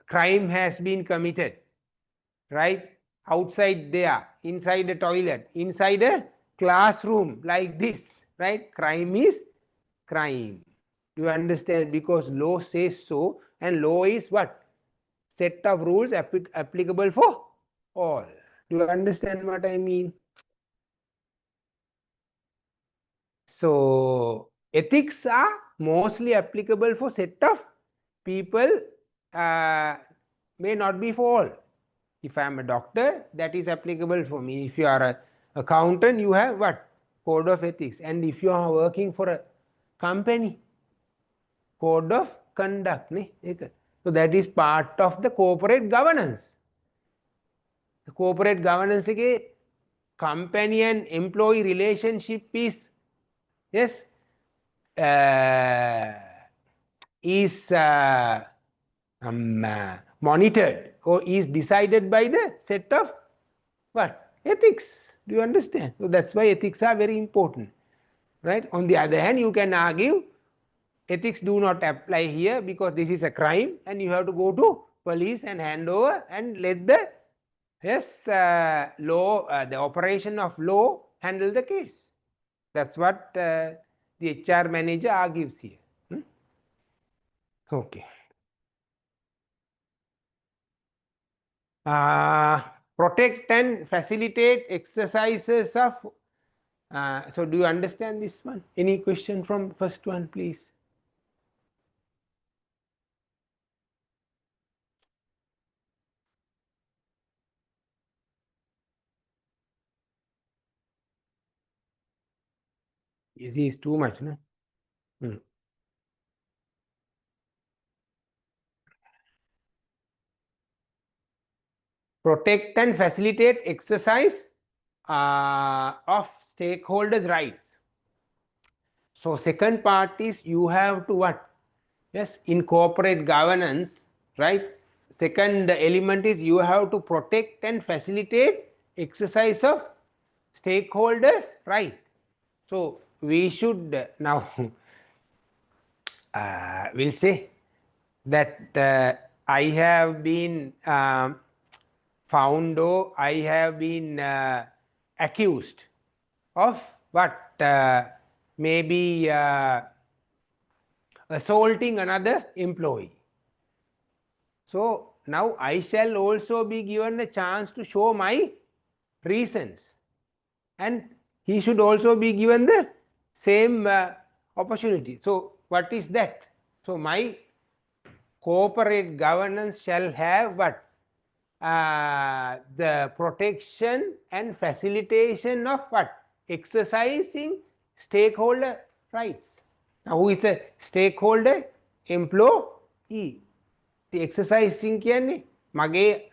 crime has been committed, right? Outside there, inside the toilet, inside a classroom like this, right? Crime is crime. Do you understand? Because law says so, and law is what? Set of rules applicable for all. Do you understand what I mean? So ethics are mostly applicable for set of people, may not be for all. If I am a doctor, that is applicable for me. If you are an accountant, you have what? Code of ethics. And if you are working for a company, code of conduct. So that is part of the corporate governance. The corporate governance company and employee relationship is, yes, monitored or is decided by the set of what? Ethics. Do you understand? So that's why ethics are very important, right? On the other hand, you can argue ethics do not apply here because this is a crime and you have to go to police and hand over and let the yes, law, the operation of law handle the case. That's what the HR manager argues here. Okay. Protect and facilitate exercises of. So do you understand this one? Any question from first one, please? Easy is too much, no? Protect and facilitate exercise of stakeholders' rights. So second part is you have to what? Yes, in corporate governance, right? Second element is you have to protect and facilitate exercise of stakeholders' right. So we should now we'll say that I have been found or I have been accused of what? Maybe assaulting another employee. So now I shall also be given a chance to show my reasons, and he should also be given the same opportunity. So what is that? So my corporate governance shall have what? The protection and facilitation of what? Exercising stakeholder rights. Now who is the stakeholder? Employee. The exercising කියන්නේ මගේ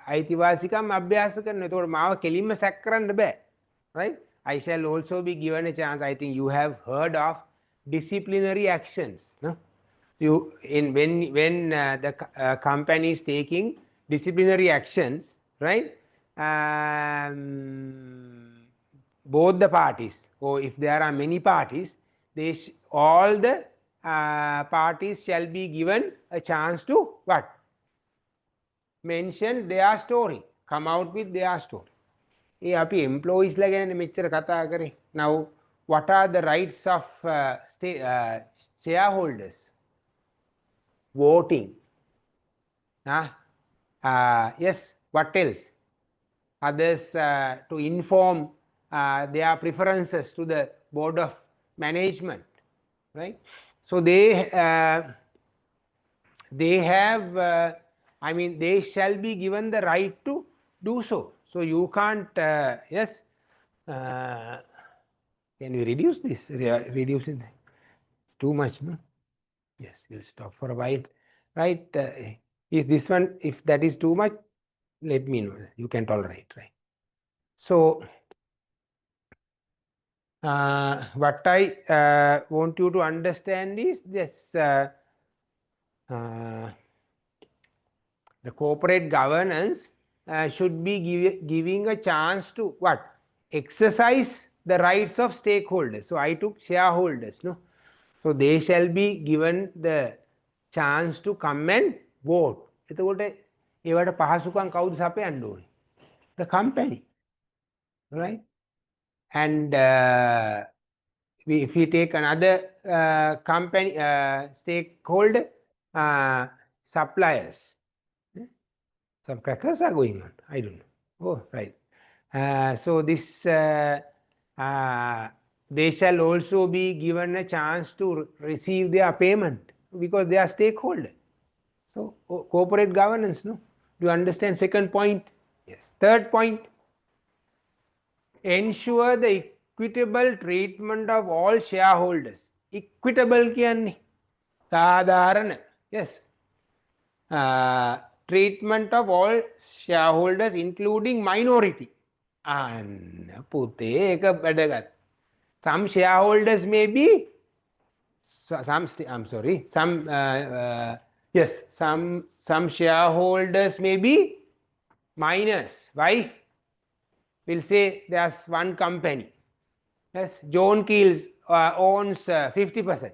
අයිතිවාසිකම් අභ්‍යාස කරන. එතකොට මාව කෙලින්ම සැක් කරන්න බෑ. Right? I shall also be given a chance. I think you have heard of disciplinary actions. No? When the company is taking disciplinary actions, right? Both the parties, or if there are many parties, all the parties shall be given a chance to what? Mention their story, come out with their story. අපි employees ලා ගැන මෙච්චර කතා කරේ. Now what are the rights of shareholders? Voting. Yes, what else? Others to inform their preferences to the board of management, right? So they have I mean they shall be given the right to do so. So you can't yes, can you reduce this? Reduce it, it's too much, no? Yes, we'll stop for a while, right? Is this one, if that is too much, let me know. You can tolerate, right? So what I want you to understand is this: the corporate governance should be giving a chance to what? Exercise the rights of stakeholders. So I took shareholders, no? So they shall be given the chance to come and vote. එතකොට ඒවට පහසුකම් කවුද සපයන්න ඕනේ? The company, right? And if we take another company stakeholder, suppliers, some crackers are going on, I don't know. Oh, right. So this they shall also be given a chance to receive their payment because they are stakeholders. So corporate governance, no? Do you understand second point? Yes. Third point, ensure the equitable treatment of all shareholders. Equitable කියන්නේ සාධාරණ. Yes. Treatment of all shareholders including minority. And පුතේ එක වැඩගත්. Some shareholders may be some yes, some shareholders may be minors. Why? We'll say there's one company. Yes, John Keels owns 50%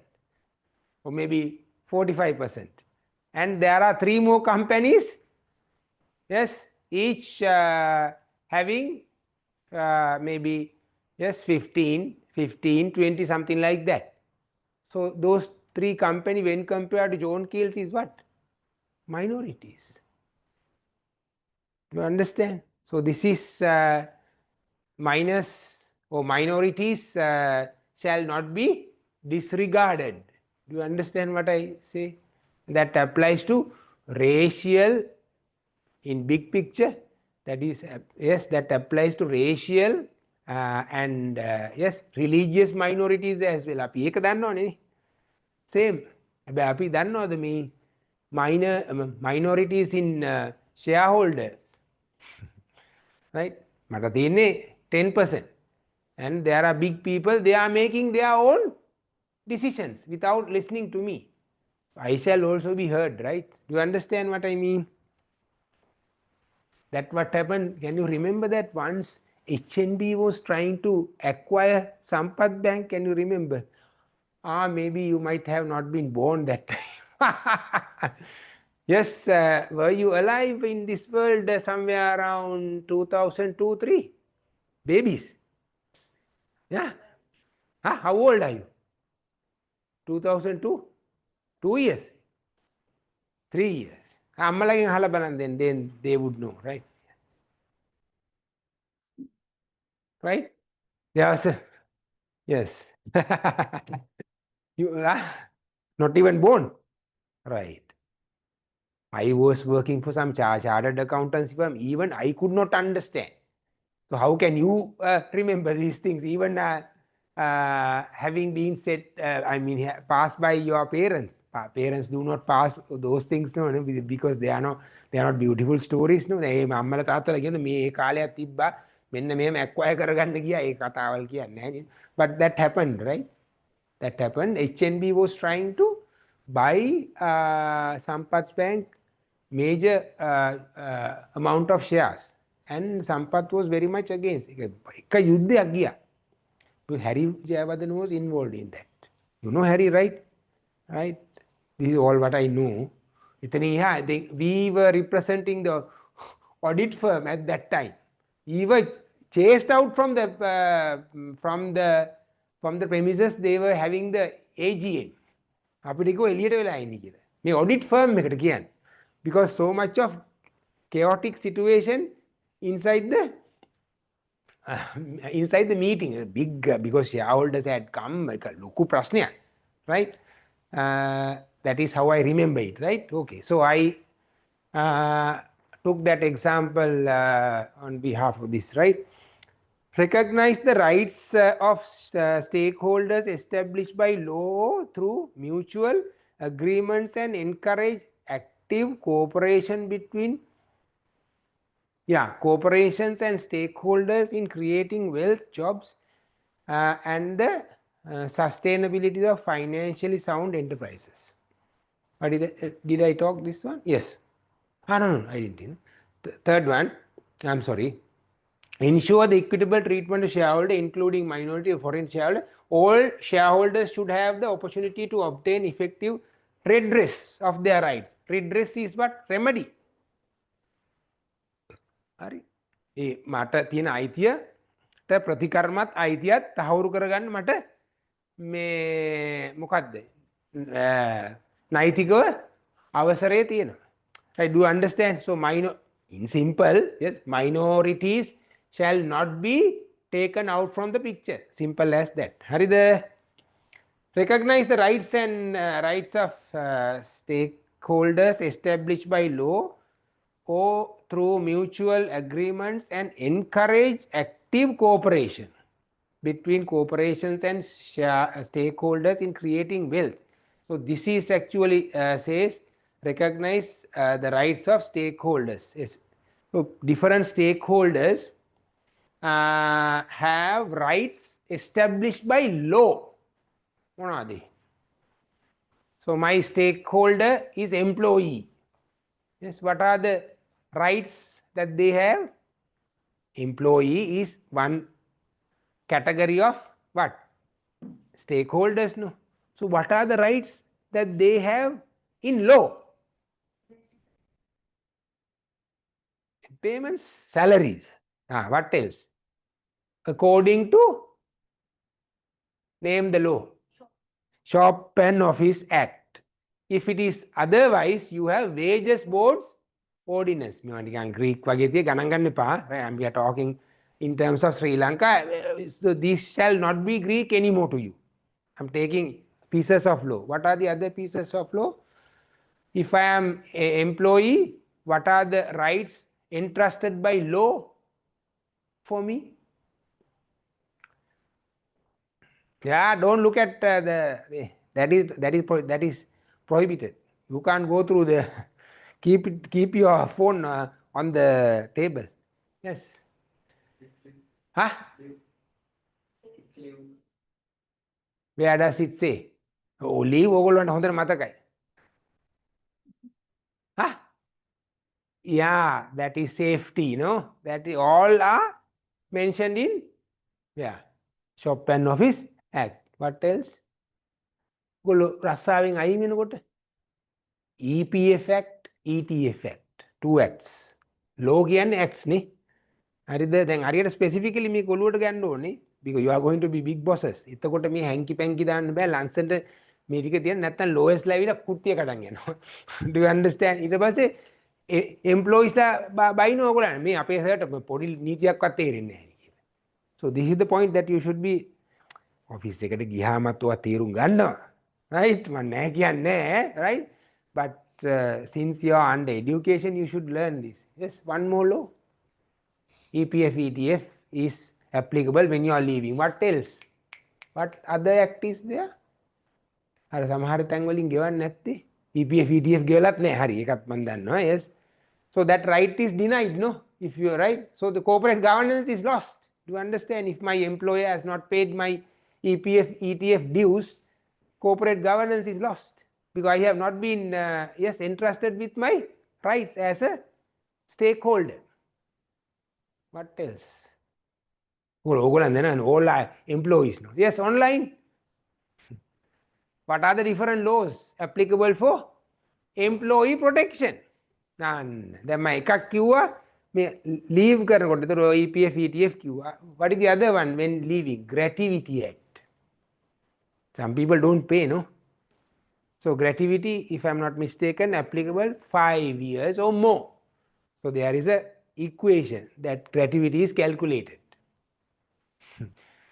or maybe 45%. And there are 3 more companies. Yes, each having maybe yes 15, 20, something like that. So those three company when compared to John Keel's is what? Minorities. You understand? So this is minus or minorities shall not be disregarded. Do you understand what I say? That applies to racial in big picture. That is yes, that applies to racial and yes, religious minorities as well. අපි ඒක දන්නවනේ. Same. හැබැයි අපි දන්නවද මේ minorities in shareholders, right? මට තියෙන්නේ 10%, and there are big people, they are making their own decisions without listening to me. I shall also be heard, right? Do you understand what I mean? That what happened, can you remember that once HNB was trying to acquire Sampath Bank? Can you remember? Maybe you might have not been born that time. Yes, were you alive in this world somewhere around 2002-3? Babies? Yeah. How old are you? 2002? 2 years? 3 years? අම්මලගෙන් අහලා බලන්න, then they would know, right? Right? Yes. Yes. You are not even born. Right. I was working for some chartered accountancy firm. Even I could not understand. So how can you remember these things? Even having been said, I mean, passed by your parents. Parents do not pass those things, no, because they are not beautiful stories. No, they අම්මලා තාත්තලා කියන මේ කාලයක් තිබ්බා මෙන්න මෙහෙම acquire කරගන්න ගියා ඒ කතාවල් කියන්නේ නැහැ. But that happened, right? That happened. HNB was trying to buy Sampath Bank major amount of shares, and Sampath was very much against. එක යුද්ධයක් ගියා. Harry Jayawardena was involved in that. You know Harry, right? Right? This is all what I know. We were representing the audit firm at that time. We were chased out from the premises. They were having the AGM. The audit firm because so much of chaotic situation inside the meeting, big because shareholders had come, right? That is how I remember it, right? Okay, so I took that example on behalf of this, right? Recognize the rights of stakeholders established by law through mutual agreements and encourage active cooperation between corporations and stakeholders in creating wealth, jobs, and the sustainability of financially sound enterprises. What did I talk this one? Yes. No, I didn't. Third one, I'm sorry. Ensure the equitable treatment of shareholder, including minority or foreign shareholder. All shareholders should have the opportunity to obtain effective redress of their rights. Redress is what? Remedy. හරි. මට තියෙන අයිතියට ප්‍රතිකර්මත් අයිතියත් තහවුරු කරගන්න මට මේ මොකක්ද නෛතිකව අවසරය තියෙනවා. Right, do you understand? So in simple, yes, minorities shall not be taken out from the picture. Simple as that. හරිද? Recognize the rights and rights of stakeholders established by law or through mutual agreements and encourage active cooperation between corporations and stakeholders in creating wealth. So this is actually says recognize the rights of stakeholders. Yes. So different stakeholders have rights established by law. What are they? So my stakeholder is employee. Yes, what are the rights that they have? Employee is one category of what? Stakeholders, no? So what are the rights that they have in law? Payments, salaries. What else? According to, name the law. Shop and Office Act. If it is otherwise, you have Wages Boards Ordinance. Greek we are talking in terms of Sri Lanka. So these shall not be Greek anymore to you. I'm taking pieces of law. What are the other pieces of law? If I am an employee, what are the rights entrusted by law for me? Yeah, don't look at that is prohibited. You can't go through the keep your phone on the table. Yes. Huh? Where does it say? Oh, leave ඕගොල්ලන්ට හොඳට මතකයි. Huh? Yeah, that is safety, no? That is, all are mentioned in Shop and Office Act. What else? රස්සාවෙන් අයින් වෙනකොට EPF Act, ETF Act. 2 acts. Law කියන්නේ acts නේ. හරිද? දැන් හරියට specifically මේ කොළුවට ගන්න ඕනේ. Because you are going to be big bosses. එතකොට මේ හැංකි පැංකි දාන්න බෑ. ලන්සන්ට මේ ටික තියන්න නැත්නම් lowest level කුට්ටිය කඩන් යනවා. Do you understand? ඊට පස්සේ employees ලා බයින ඕගොල්ලන් මේ අපේ සර්ට පොඩි නීතියක්වත් තේරෙන්නේ නැහැ කියලා. So this is the point that you should be office එකට ගියාමත් ඔයා තේරුම් ගන්නවා. Right? මම නැහැ කියන්නේ right? But since you are under education, you should learn this. Yes, one more law. EPF, ETF is applicable when you are leaving. What else? What other act is there? අර සමහර තැන් වලින් ගෙවන්නේ නැත්තේ EPF, ETF ගෙවලත් නැහැ. හරි, ඒකත් මම දන්නවා. Yes. So that right is denied, no? If you are right. So the corporate governance is lost. Do you understand? If my employer has not paid my EPF, ETF dues, corporate governance is lost. Because I have not been entrusted with my rights as a stakeholder. What else? All are employees. No? Yes, online. What are the different laws applicable for employee protection? Then my leave EPF, ETF. What is the other one when leaving? Gratuity Act. Some people don't pay, no? So gratuity, if I am not mistaken, applicable 5 years or more. So there is a equation that gratuity is calculated.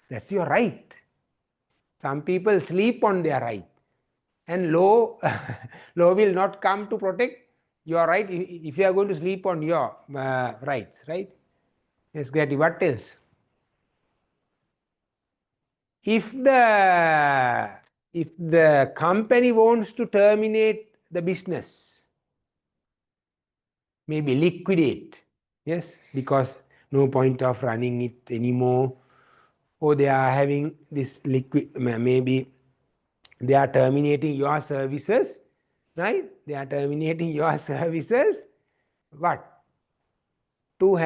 That's your right. Some people sleep on their right, and law will not come to protect your right if you are going to sleep on your rights, right? Yes, gratuity. What else? If the company wants to terminate the business, maybe liquidate, yes, because no point of running it anymore, or they are having this maybe they are terminating your services, right? They are terminating your services. What? To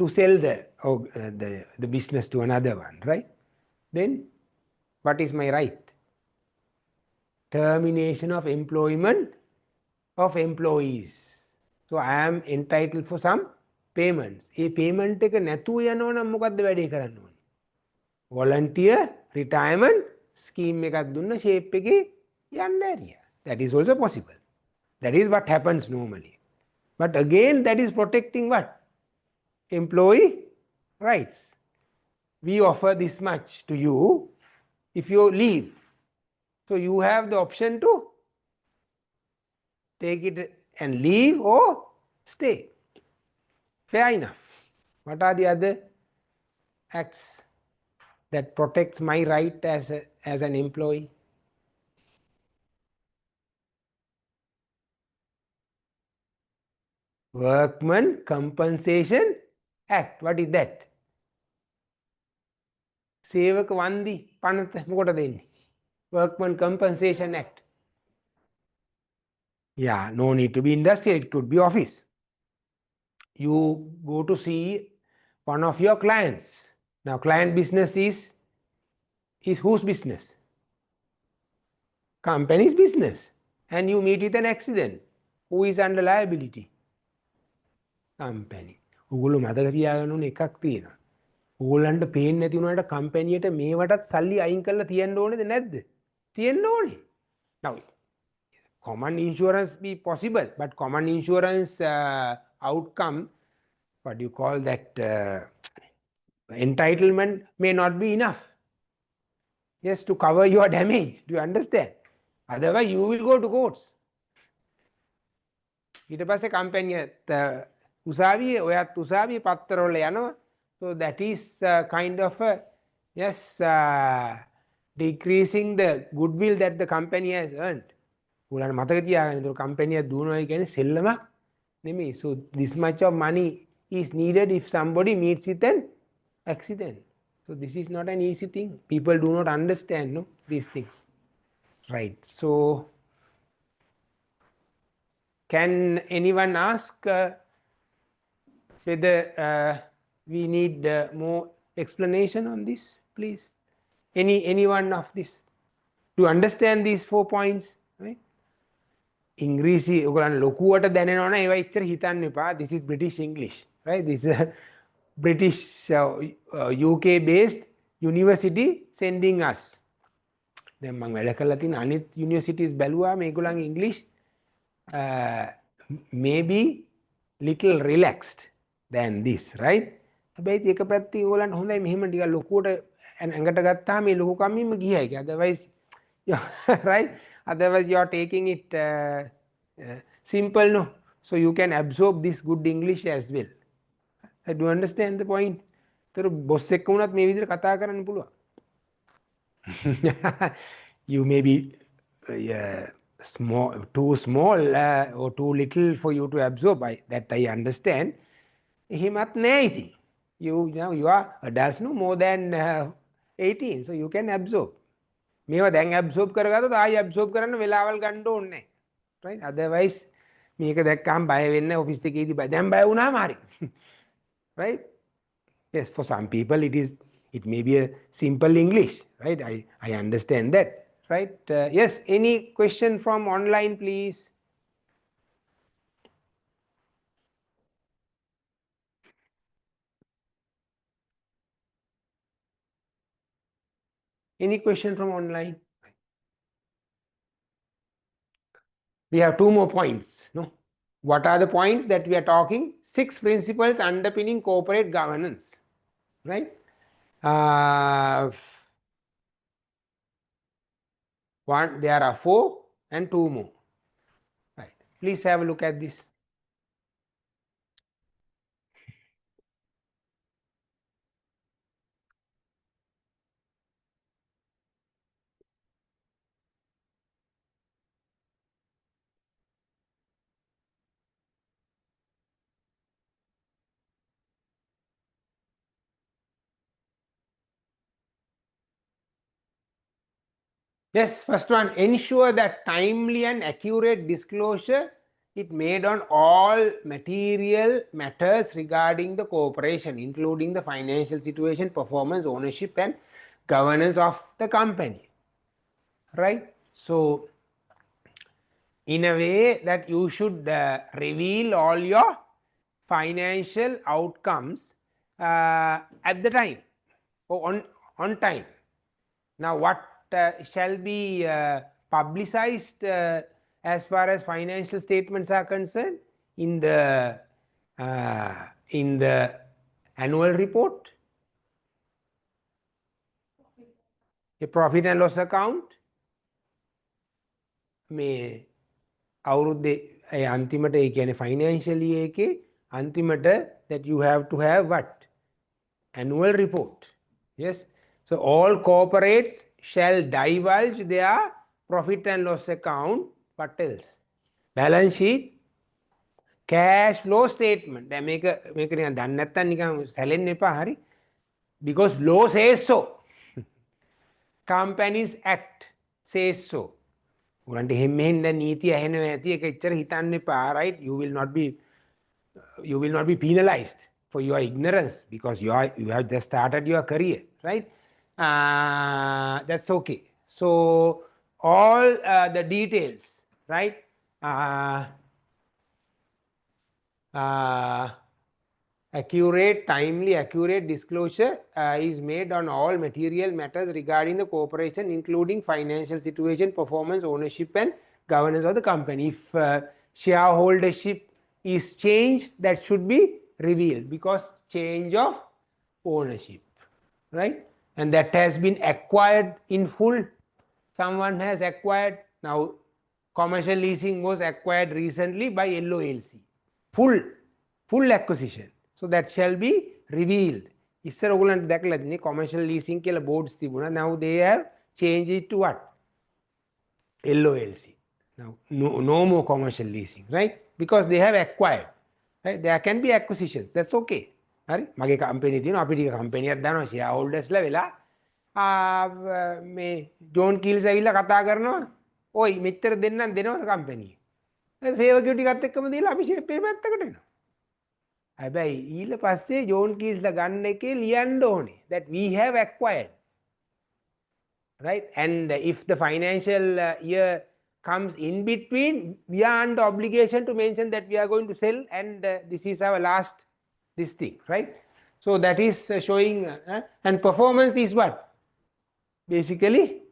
sell the business to another one, right? Then what is my right? Termination of employment of employees. So I am entitled for some payments. A payment එක නැතුව යනවා නම් මොකද්ද වැඩේ කරන්න ඕනේ? Volunteer retirement scheme එකක් දුන්න shape එකේ යන්න ඇරියා. That is also possible. That is what happens normally. But again, that is protecting what? Employee rights. We offer this much to you if you leave. So you have the option to take it and leave or stay. Fair enough. What are the other acts that protects my right as an employee? Workman Compensation Act. What is that? සේවක වන්දි පනත මොකටද දෙන්නේ? Workman Compensation Act. Yeah, no need to be industrial, it could be office. You go to see one of your clients. Now client business is whose business? Company's business. And you meet with an accident. Who is under liability? Company. ඔගොල්ලෝ මතක තියාගන්න ඕනේ එකක් තියෙනවා. ඕගොල්ලන්ට පේන්නේ නැති වුණාට කම්පැනියට මේවටත් සල්ලි අයින් කරලා තියන්න ඕනේද නැද්ද? තියන්න ඕනේ. Now, common insurance be possible, but common insurance outcome, what do you call that, entitlement may not be enough. Yes, to cover your damage. Do you understand? Otherwise, you will go to courts. ඊට පස්සේ company උසාවියේ ඔයත් උසාවියේ පත්තරවල යනවා. So that is kind of a, yes, decreasing the goodwill that the company has earned. උලන මතක තියාගන්න. ඒක company එක දුවනවා කියන්නේ සෙල්ලමක් නෙමෙයි. So this much of money is needed if somebody meets with an accident. So this is not an easy thing. People do not understand, no, these things. Right. So can anyone ask whether we need more explanation on this, please? Anyone of this? To understand these 4 points, right? ඉංග්‍රීසි ඔයගොල්ලන් ලොකුවට දැනෙනවා නම් ඒවා ඉච්චර හිතන්න එපා. This is British English, right? This is a British UK based university sending us. දැන් මම වැඩ කරලා තියෙන අනිත් universities බැලුවා මේගොල්ලන් English maybe little relaxed than this, right? හැබැයි ඒක පැත්තේ ඕගොල්ලන්ට හොඳයි මෙහෙම ටිකක් ලොකුවට ඇඟට ගත්තාම මේ ලොකු කම්මින්ම ගියයි. Otherwise, right? Otherwise you are taking it simple, no? So you can absorb this good English as well. I do understand the point. So boss එක්ක වුණත් මේ විදිහට කතා කරන්න පුළුවන්. You may be small, too small or too little for you to absorb. That I understand. එහෙමත් නෑ ඉතින්. You are adults, no, more than 18, so you can absorb. මේවා දැන් absorb කරගත්තොත් ආයි absorb කරන්න වෙලාවල් ගන්න ඕනේ නැහැ. Right? Otherwise මේක දැක්කම බය වෙන්න ඔෆිස් එකේදී දැන් බය වුණාම හරි. Right? Yes, for some people it may be a simple English, right? I understand that, right? Yes, any question from online, please? Any question from online? We have 2 more points, no? What are the points that we are talking? 6 principles underpinning corporate governance, right? There are 4 and 2 more, right? Please have a look at this. Yes, first one, ensure that timely and accurate disclosure is made on all material matters regarding the corporation, including the financial situation, performance, ownership and governance of the company, right? So, in a way that you should reveal all your financial outcomes at the time or on time. Now, what shall be publicized as far as financial statements are concerned in the annual report, the profit and loss account, මේ අවුරුද්දේ අන්තිමට ඒ කියන්නේ financial year එකේ අන්තිමට that you have to have what? Annual report. Yes. So all corporates shall divulge their profit and loss account. What else? Balance sheet, cash flow statement. දැන් මේක නිකන් දන්නේ නැත්තම් නිකන් සැලෙන්න එපා හරි. Because law says so. Companies Act says so. උරන්ට එහෙම මෙහෙන් දැන් නීතිය ඇහෙනවා ඇති ඒක එච්චර හිතන්න එපා, right? You will not be penalized for your ignorance because you have just started your career, right? That's okay. So all the details, right? accurate disclosure is made on all material matters regarding the corporation, including financial situation, performance, ownership, and governance of the company. If shareholdership is changed, that should be revealed, because change of ownership, right? And that has been acquired in full. Someone has acquired. Now, commercial leasing was acquired recently by LOLC. Full acquisition. So that shall be revealed. ඉස්සර ඔයගොල්ලන්ට දැකලා තියෙන්නේ commercial leasing කියලා boards තිබුණා. Now they have changed it to what? LOLC. Now no more commercial leasing, right? Because they have acquired. Right? There can be acquisitions. That's okay. හරි? මගේ company තියෙනවා, අපි ටික company එකක් දානවා shareholdersලා වෙලා මේ ජෝන් කීල්ස් ඇවිල්ලා කතා කරනවා. ඔයි මෙච්චර දෙන්නම් දෙනවද company? සේවකයෝ ටිකත් එක්කම දීලා අපි ෂේප් එක පැත්තකට එනවා. හැබැයි ඊළ පස්සේ ජෝන් කීල්ස්ලා ගන්න එකේ ලියන්න ඕනේ that we have acquired, right? And if the financial year comes in between, we are under obligation to mention that we are going to sell and this is our last this thing, right? So that is showing and performance is what? Basically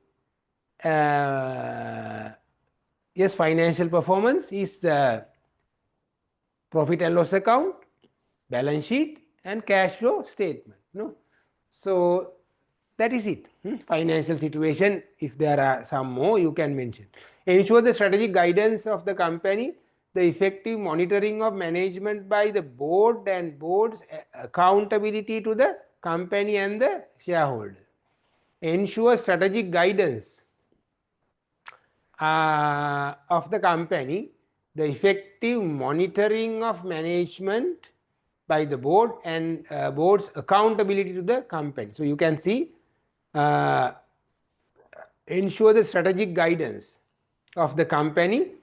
yes, financial performance is profit and loss account, balance sheet, and cash flow statement. No, so that is it. Financial situation. If there are some more, you can mention. Ensure the strategic guidance of the company, the effective monitoring of management by the board, and board's accountability to the company and the shareholders. Ensure strategic guidance of the company, the effective monitoring of management by the board, and board's accountability to the company. So you can see ensure the strategic guidance of the company,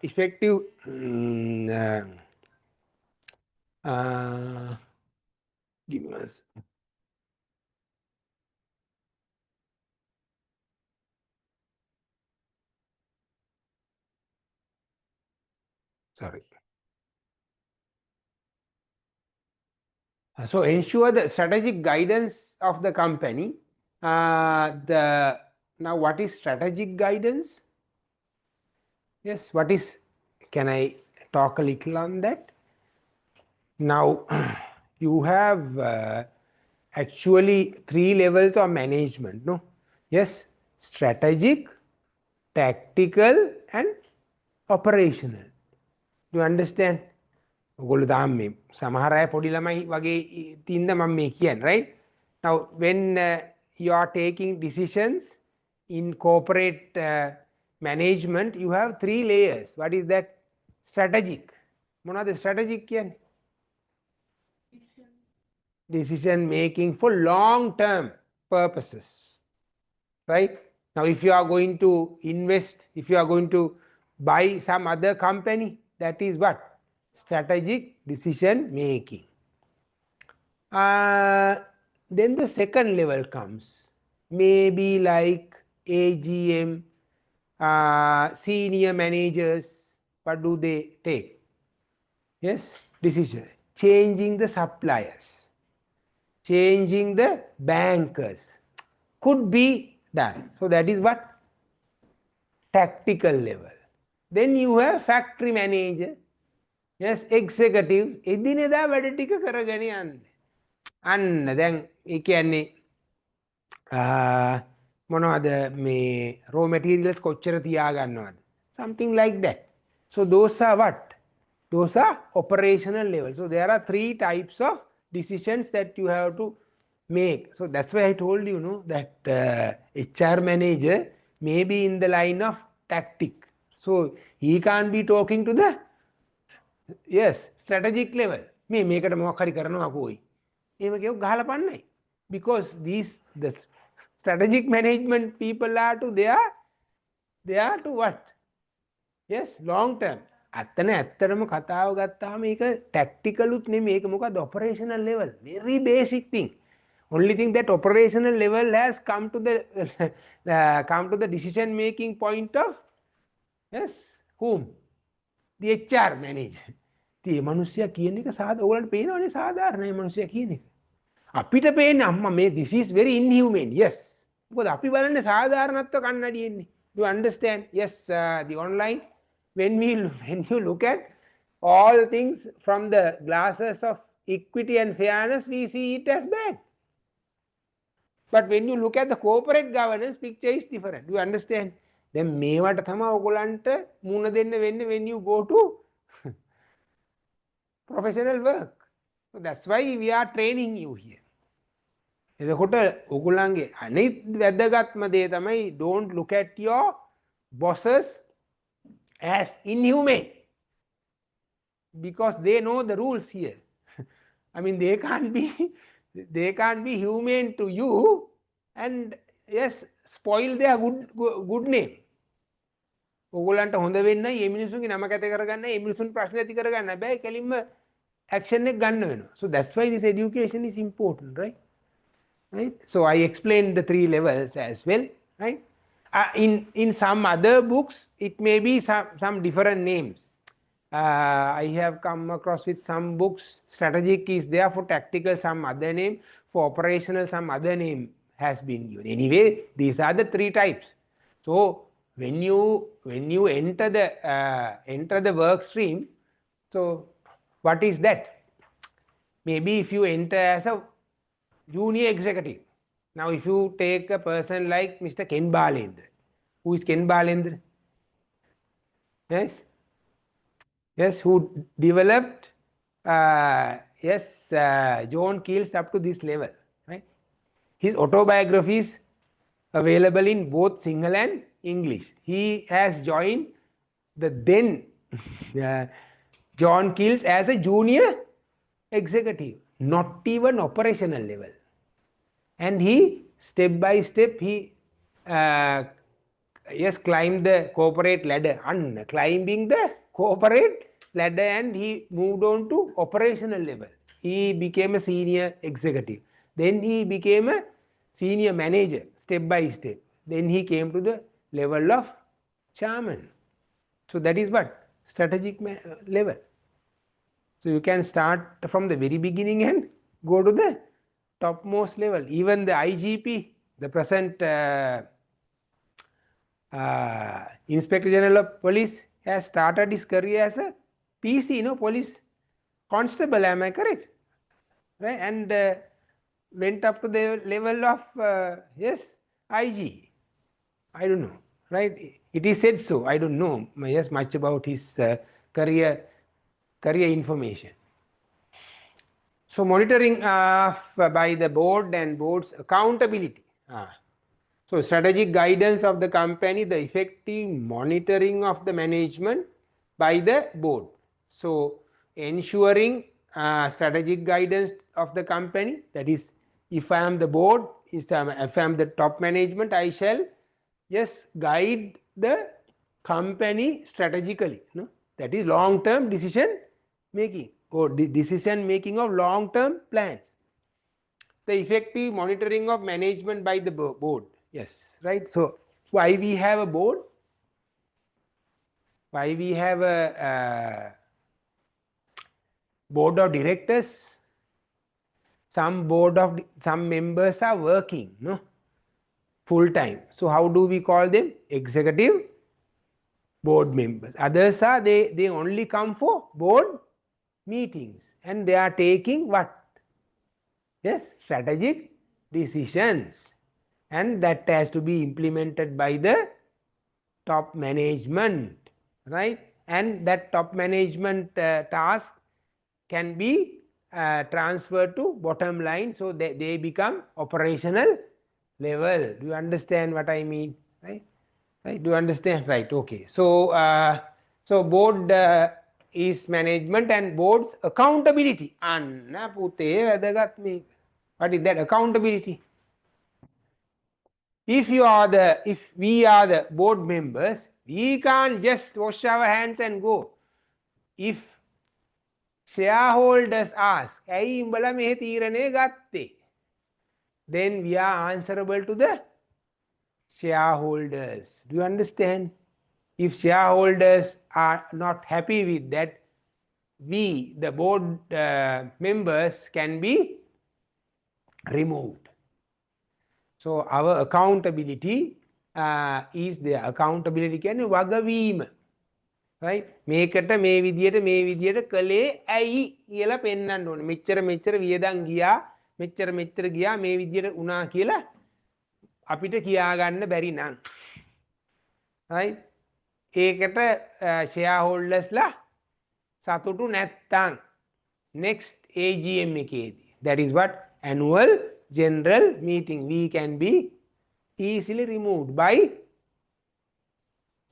effective give me one second. Sorry. So ensure the strategic guidance of the company. Now what is strategic guidance? Yes, what is, can I talk a little on that? Now you have actually 3 levels of management, no? Yes, strategic, tactical, and operational. Do you understand? ඔගොල්ලෝ දාම් මේ සමහර අය පොඩි ළමයි වගේ තින්න මම මේ කියන්නේ, right? Now when you are taking decisions in corporate management, you have 3 layers. What is that? Strategic. මොනවද strategic කියන්නේ? Decision making for long term purposes, right? Now if you are going to invest, if you are going to buy some other company, that is what? Strategic decision making. Then the second level comes, maybe like AGM, senior managers. What do they take? Yes, decision. Changing the suppliers, changing the bankers could be done. So that is what? Tactical level. Then you have factory manager. Yes, executives. එදිනෙදා වැඩ ටික කරගෙන යන්න. අන්න දැන් ඒ කියන්නේ මොනවද මේ raw materials කොච්චර තියා ගන්නවද? Something like that. So those are what? Those are operational level. So there are 3 types of decisions that you have to make. So that's why I told you, no, that HR manager may be in the line of tactic. So he can't be talking to the strategic level. මේකට මොකක් හරි කරනවා කෝයි. එහෙම කියව ගහලා පන්නයි. Because the strategic management people are to they are to what? Yes, long term. ඇත්තටම කතාව ගත්තාම මේක tactical උත් නෙමෙයි. මේක මොකද operational level. Very basic thing. Only thing that operational level has come to the decision making point of whom? The HR manager. ඉතින් මේ මිනිස්සයා කියන එක ඔයගලන්ට පේනවනේ සාධාරණයි මිනිස්සයා කියන එක. අපිට පේන්නේ අම්මා මේ this is very inhumane. Yes. මොකද අපි බලන්නේ සාධාරණත්ව කන්නඩියෙන්නේ. Do you understand? Yes, the online when you look at all things from the glasses of equity and fairness, we see it as bad. But when you look at the corporate governance, picture is different. Do you understand? Then මේවට තමයි ඔයගලන්ට මුණ දෙන්න වෙන්නේ when you go to professional work. So that's why we are training you here. එතකොට ඔයගලන්ගේ අනිත් වැදගත්ම දේ තමයි don't look at your bosses as inhumane because they know the rules here. I mean they can't be humane to you and yes spoil their good name. ඔයගලන්ට හොඳ වෙන්නයි මේ මිනිස්සුන්ගේ නම කැත කරගන්න මේ මිනිස්සුන් ප්‍රශ්න ඇති කරගන්න බෑ කෙලින්ම action එක ගන්න වෙනවා. So that's why this education is important, right? Right? So I explained the 3 levels as well, right? In some other books, it may be some different names. I have come across with some books, strategic is there for tactical, some other name, for operational, some other name has been given. Anyway, these are the 3 types. So when you enter the work stream, so what is that? Maybe if you enter as a junior executive. Now if you take a person like Mr. Ken Balendra. Who is Ken Balendra? Yes? Yes, who developed John Keels up to this level. Right? His autobiography is available in both Sinhala and English. He has joined the then John Keels as a junior executive, not even operational level. And he step by step he climbed the corporate ladder, climbing the corporate ladder, and he moved on to operational level. He became a senior executive. Then he became a senior manager step by step. Then he came to the level of chairman. So that is what? Strategic level. So you can start from the very beginning and go to the topmost level. Even the IGP, the present Inspector General of Police, has started his career as a PC, police constable, am I correct? Right? And went up to the level of IG. I don't know, right? It is said so. I don't know much about his career information. So monitoring by the board and board's accountability. So strategic guidance of the company, the effective monitoring of the management by the board. So ensuring strategic guidance of the company, that is, if I am the board, if I am the top management, I shall guide the company strategically. That is long-term decision making or decision making of long-term plans. The effective monitoring of management by the board. Yes, right. So why we have a board? Why we have a board of directors? Some members are working, full time. So how do we call them? Executive board members. Others are they only come for board meetings and they are taking what? Yes, strategic decisions, and that has to be implemented by the top management, right? And that top management task can be transferred to bottom line, so they become operational level. Do you understand what I mean? Right? Do you understand? Right. Okay. So so board is management and board's accountability. What is that accountability? If we are the board members, we can't just wash our hands and go. If shareholders ask, then we are answerable to the shareholders. Do you understand? If shareholders are not happy with that, we, the board members, can be removed. So our accountability is there. Accountability කියන්නේ වගවීම. Right? මේකට මේ විදියට කළේ ඇයි කියලා පෙන්වන්න ඕනේ. මෙච්චර වියදම් ගියා, මෙච්චර ගියා මේ විදියට වුණා කියලා අපිට කියා ගන්න බැරි නම්. Right? ඒකට shareholdersලා සතුටු නැත්තම් next AGM එකේදී, that is what annual general meeting, we can be easily removed by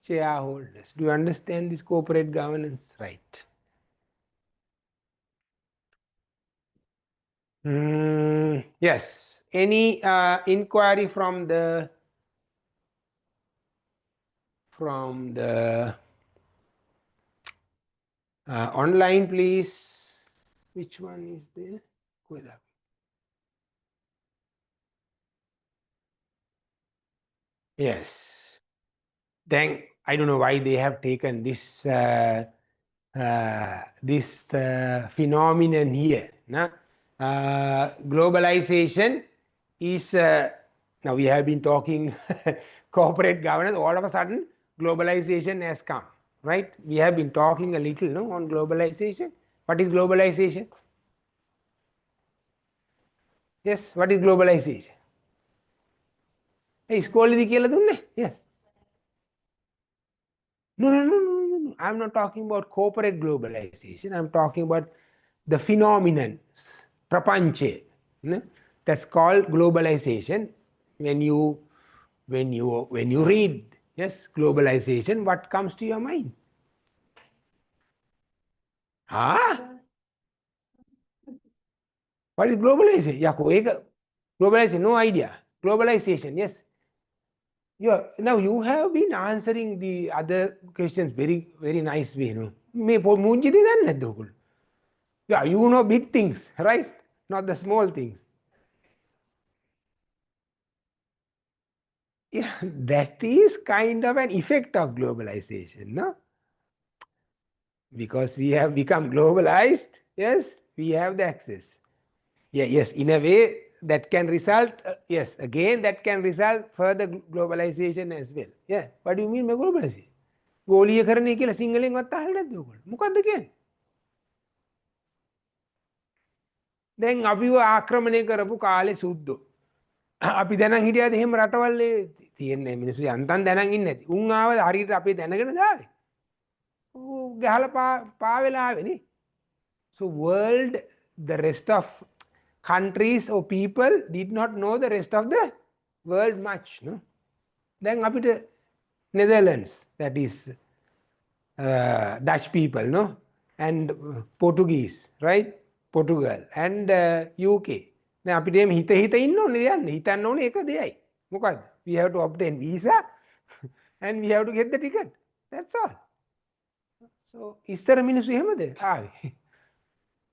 shareholders. Do you understand this corporate governance? Right. Yes. Any inquiry from the online, please? Which one is there? Go ahead. Yes. Then I don't know why they have taken this phenomenon here. No? Globalization is now we have been talking corporate governance. All of a sudden, globalization has come. Right? We have been talking a little, no, on globalization. What is globalization? Yes. What is globalization? Hey, ඉස්කෝලේදී කියලා දුන්නේ? Yes. No. I'm not talking about corporate globalization. I'm talking about the phenomenon, prapanche. That's called globalization. When you read, yes, globalization, what comes to your mind? What is globalization? Globalization, no idea. Globalization, yes. Now you have been answering the other questions very, very nice way. No? Yeah, you know big things, right? Not the small things. Yeah, that is kind of an effect of globalization, no? Because we have become globalized, yes, we have the access. Yeah, yes, in a way that can result, yes, again that can result further globalization as well. Yeah, what do you mean by globalization? ගෝලීයකරණය කියලා සිංහලෙන් වත් අහලා නැද්ද ඔයගොල්ලෝ? මොකද්ද කියන්නේ? දැන් අපිව ආක්‍රමණය කරපු කාලේ සුද්දෝ. අපි දැනන් හිටියද එහෙම රටවල් තියෙන්නේ මිනිස්සු යන්තම් දැනන් ඉන්නේ නැති. උන් ආවද හරියට අපේ දැනගෙන දාවේ. ගහලා පාවෙලා ආවේනේ. So world, the rest of countries or people did not know the rest of the world much. No? Then apita Netherlands, that is Dutch people, no? And Portuguese, right? Portugal and UK. Now apita em hita inno ne yanne hitanna one eka deyai. Mokadda? We have to obtain visa and we have to get the ticket. That's all. So issara මිනිස්සු එහෙමද? ආවේ.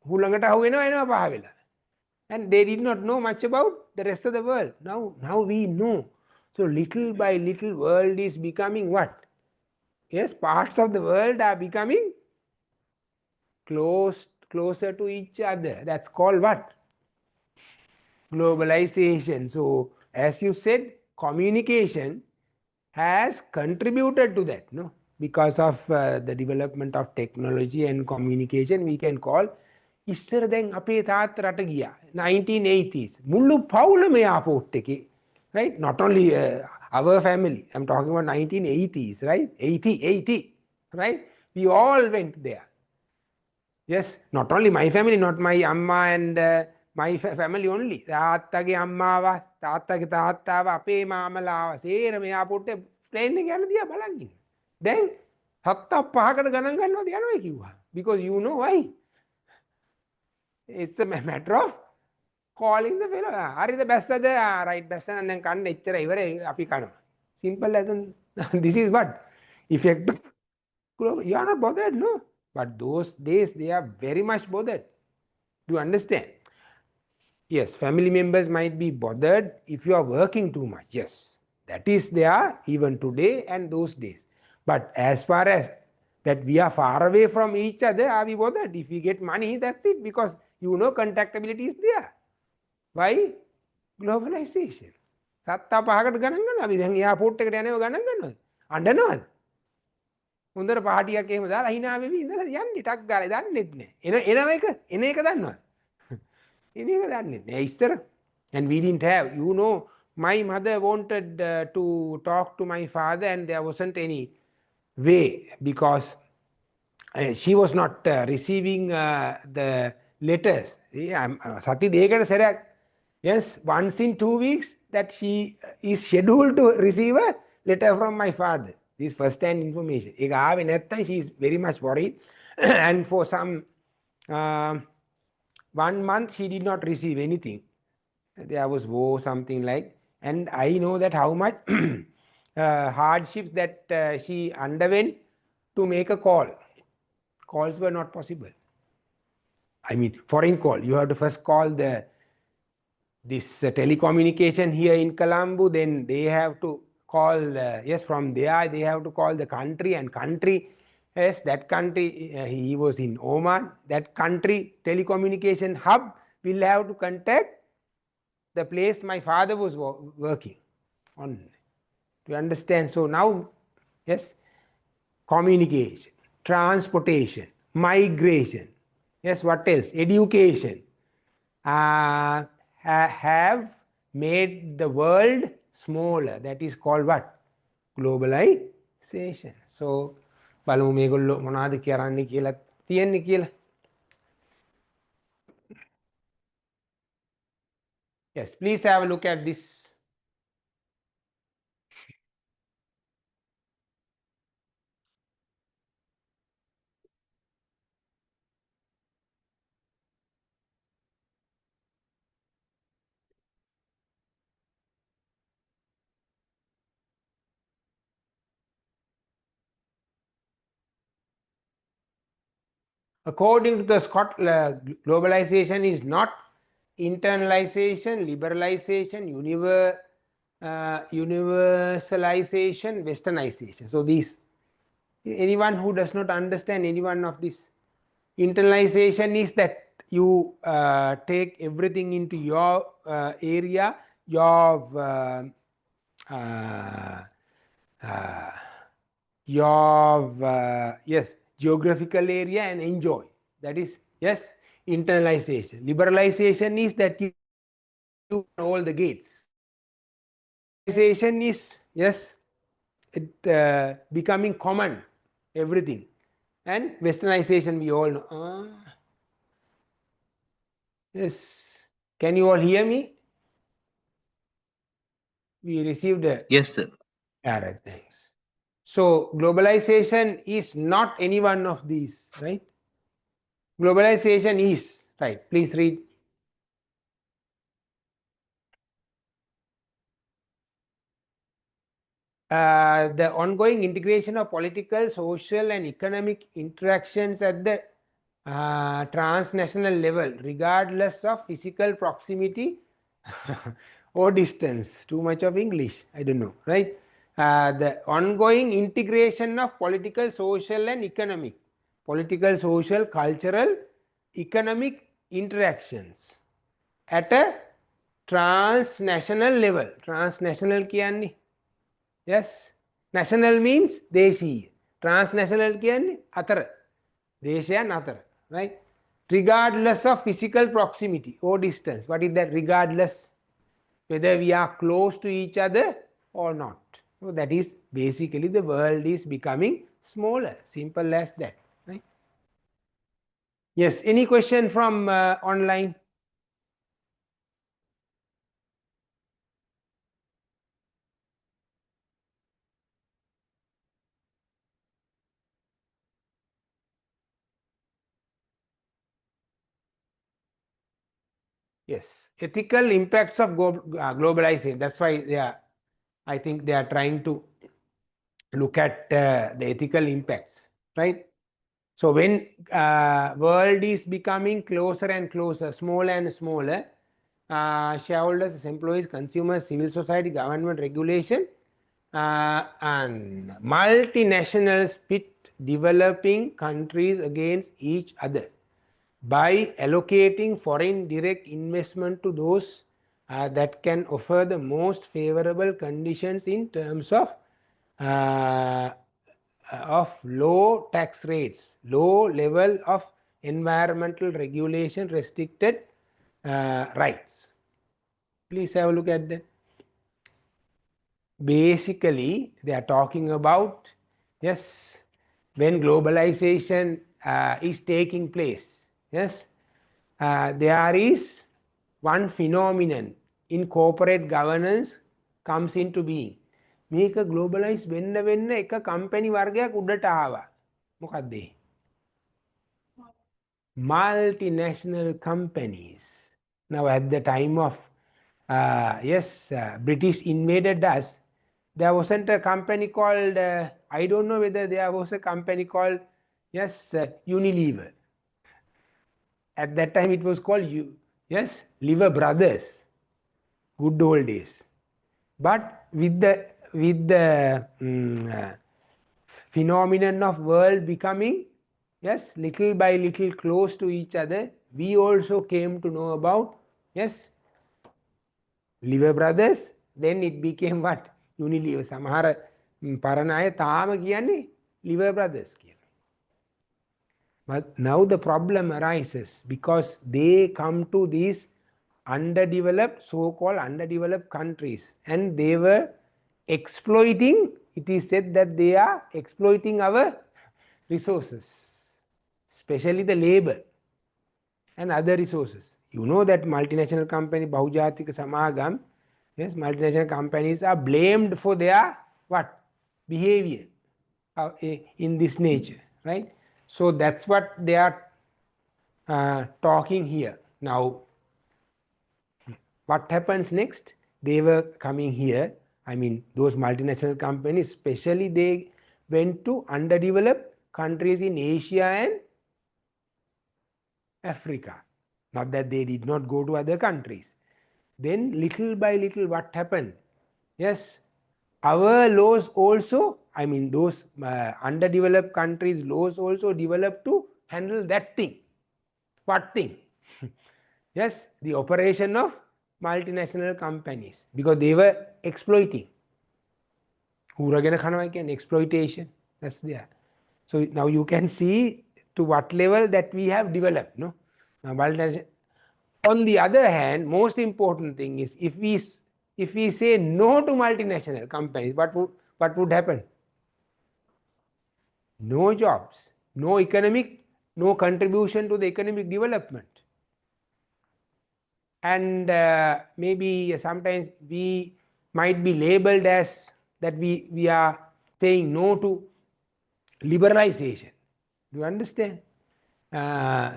හුළඟට අහු වෙනවා එනවා පහ වෙලා. And they did not know much about the rest of the world. Now we know. So little by little world is becoming what? Yes, parts of the world are becoming closer to each other. That's called what? Globalization. So as you said, communication has contributed to that, no? Because of the development of technology and communication, we can call ඉස්සර දැන් අපේ තාත්ත රට ගියා 1980s මුළු පවුලම airport එකේ, right? Not only our family, I'm talking about 1980s, right? 80, right? We all went there. Yes, not only my family, not my amma and my family only. තාත්තගේ අම්මාව තාත්තගේ තාත්තාව අපේ මාමලාව සේරම එයාපෝට් එකේ ප්ලේන් එක යන දිහා බලන් ඉන්න. දැන් 7-5කට ගණන් ගන්නවද යනවා කිව්වා. Because you know why? It's a matter of calling the fellow. Hari the best right best and then can nature api kano. Simple as this is what effect. You are not bothered, no? But those days they are very much bothered. Do you understand? Yes, family members might be bothered if you are working too much. Yes, that is there even today and those days. But as far as that we are far away from each other, are we bothered? If we get money, that's it, because you know contactability is there. Why? Globalization. සත්තා පහකට ගණන් ගන්නවා. අපි දැන් airport එකට යනව ගණන් ගන්නවද? අඬනවද? හොඳට පාටියක් එහෙම දාලා hina වෙවි ඉඳලා යන්නේ ටක් ගාලා දන්නෙත් නෑ. එන එක දන්නවද? එන එක දන්නෙත් නෑ ඉස්සර. And we didn't have, you know, my mother wanted to talk to my father and there wasn't any way because she was not receiving the letters. සති දෙකකට සැරයක්. Yes, once in 2 weeks that she is scheduled to receive a letter from my father. This first-hand information. ඒක ආවේ නැත්තම් she is very much worried and for some 1 month she did not receive anything. There was war, something like, and I know that how much hardships that she underwent to make a call. Calls were not possible. I mean, foreign call. You have to first call this telecommunication here in Colombo, then they have to call, yes, from there they have to call the country, and country, yes, that country, he was in Oman, that country telecommunication hub will have to contact the place my father was working on. To understand, so now, yes, communication, transportation, migration, yes, what else? Education, have made the world smaller. That is called what? Globalization. So, බලමු මේගොල්ලෝ මොනවද කරන්නේ කියලා තියෙන්නේ කියලා. Yes, please have a look at this. According to the Scott, globalization is not internalization, liberalization, universalization, westernization. So these, anyone who does not understand any one of this, internalization is that you take everything into your area, your yes, geographical area and enjoy. That is, yes, internalization. Liberalization is that you open all the gates. Liberalization is, yes, it becoming common, everything. And westernization we all know. Yes, can you all hear me? We received a... Yes, sir. All right, thanks. So globalization is not any one of these, right? Globalization is, right, please read. The ongoing integration of political, social and economic interactions at the transnational level, regardless of physical proximity or distance. Too much of English, I don't know, right? The ongoing integration of political, social and economic, political, social, cultural, economic interactions at a transnational level. Transnational කියන්නේ, yes, national means දේශීය, transnational කියන්නේ අතර, දේශයන් අතර, right? Regardless of physical proximity or distance. What is that? Regardless, whether we are close to each other or not. So that is basically the world is becoming smaller. Simple as that, right? Yes, any question from online? Yes, ethical impacts of globalization. That's why they are, I think they are trying to look at the ethical impacts, right? So when world is becoming closer and closer, smaller and smaller, shareholders, employees, consumers, civil society, government regulation, and multinationals developing countries against each other by allocating foreign direct investment to those that can offer the most favorable conditions in terms of low tax rates, low level of environmental regulation, restricted rights. Please have a look at that. Basically, they are talking about, yes, when globalization is taking place, yes, there is one phenomenon in corporate governance comes into being. මේක globalize වෙන්න එක company වර්ගයක් උඩට ආවා. මොකක්ද ඒ? Multinational companies. Now at the time of British invaded us, there wasn't a company called I don't know whether there was a company called Unilever. At that time it was called Lever Brothers. Good old days. But with the phenomenon of world becoming little by little close to each other, we also came to know about Lever Brothers. Then it became what? Unilever. සමහර පරණ අය තාම කියන්නේ Lever Brothers කියලා. But now the problem arises because they come to these underdeveloped, so-called underdeveloped countries, and they were exploiting, it is said that they are exploiting our resources, especially the labor and other resources. You know that multinational company, Bahujatika Samagam, multinational companies are blamed for their behavior in this nature, right? So that's what they are talking here. Now, what happens next? They were coming here, I mean those multinational companies, especially they went to underdeveloped countries in Asia and Africa. Not that they did not go to other countries. Then little by little what happened? Our laws also, I mean those underdeveloped countries' laws also developed to handle that thing. What thing? The operation of multinational companies, because they were exploiting. Exploitation. That's there. So now you can see to what level that we have developed. No? Now, on the other hand, most important thing is if we say no to multinational companies, what would happen? No jobs, no contribution to the economic development. And maybe sometimes we might be labeled as that we are saying no to liberalization. Do you understand?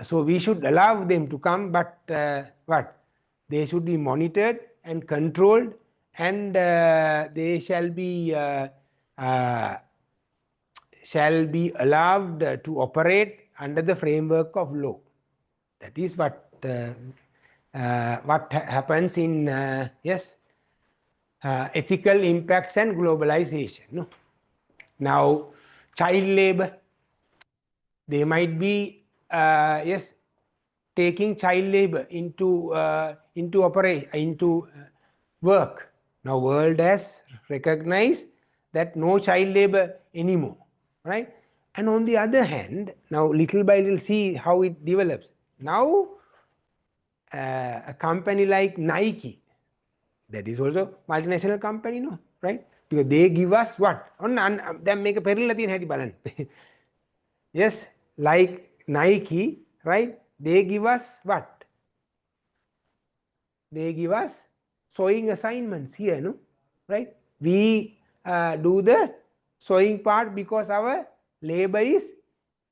So we should allow them to come, but they should be monitored and controlled, and they shall be allowed to operate under the framework of law. That is what happens in ethical impacts and globalization. No? Now, child labor, they might be taking child labor into work. Now, world has recognized that no child labor anymore, right? And on the other hand, now little by little, see how it develops. Now, a company like Nike, that is also multinational company, no, right? Because they give us what? Then make a parallel. Yes, like Nike, right? They give us what? They give us sewing assignments here, no, right? We do the sewing part because our labor is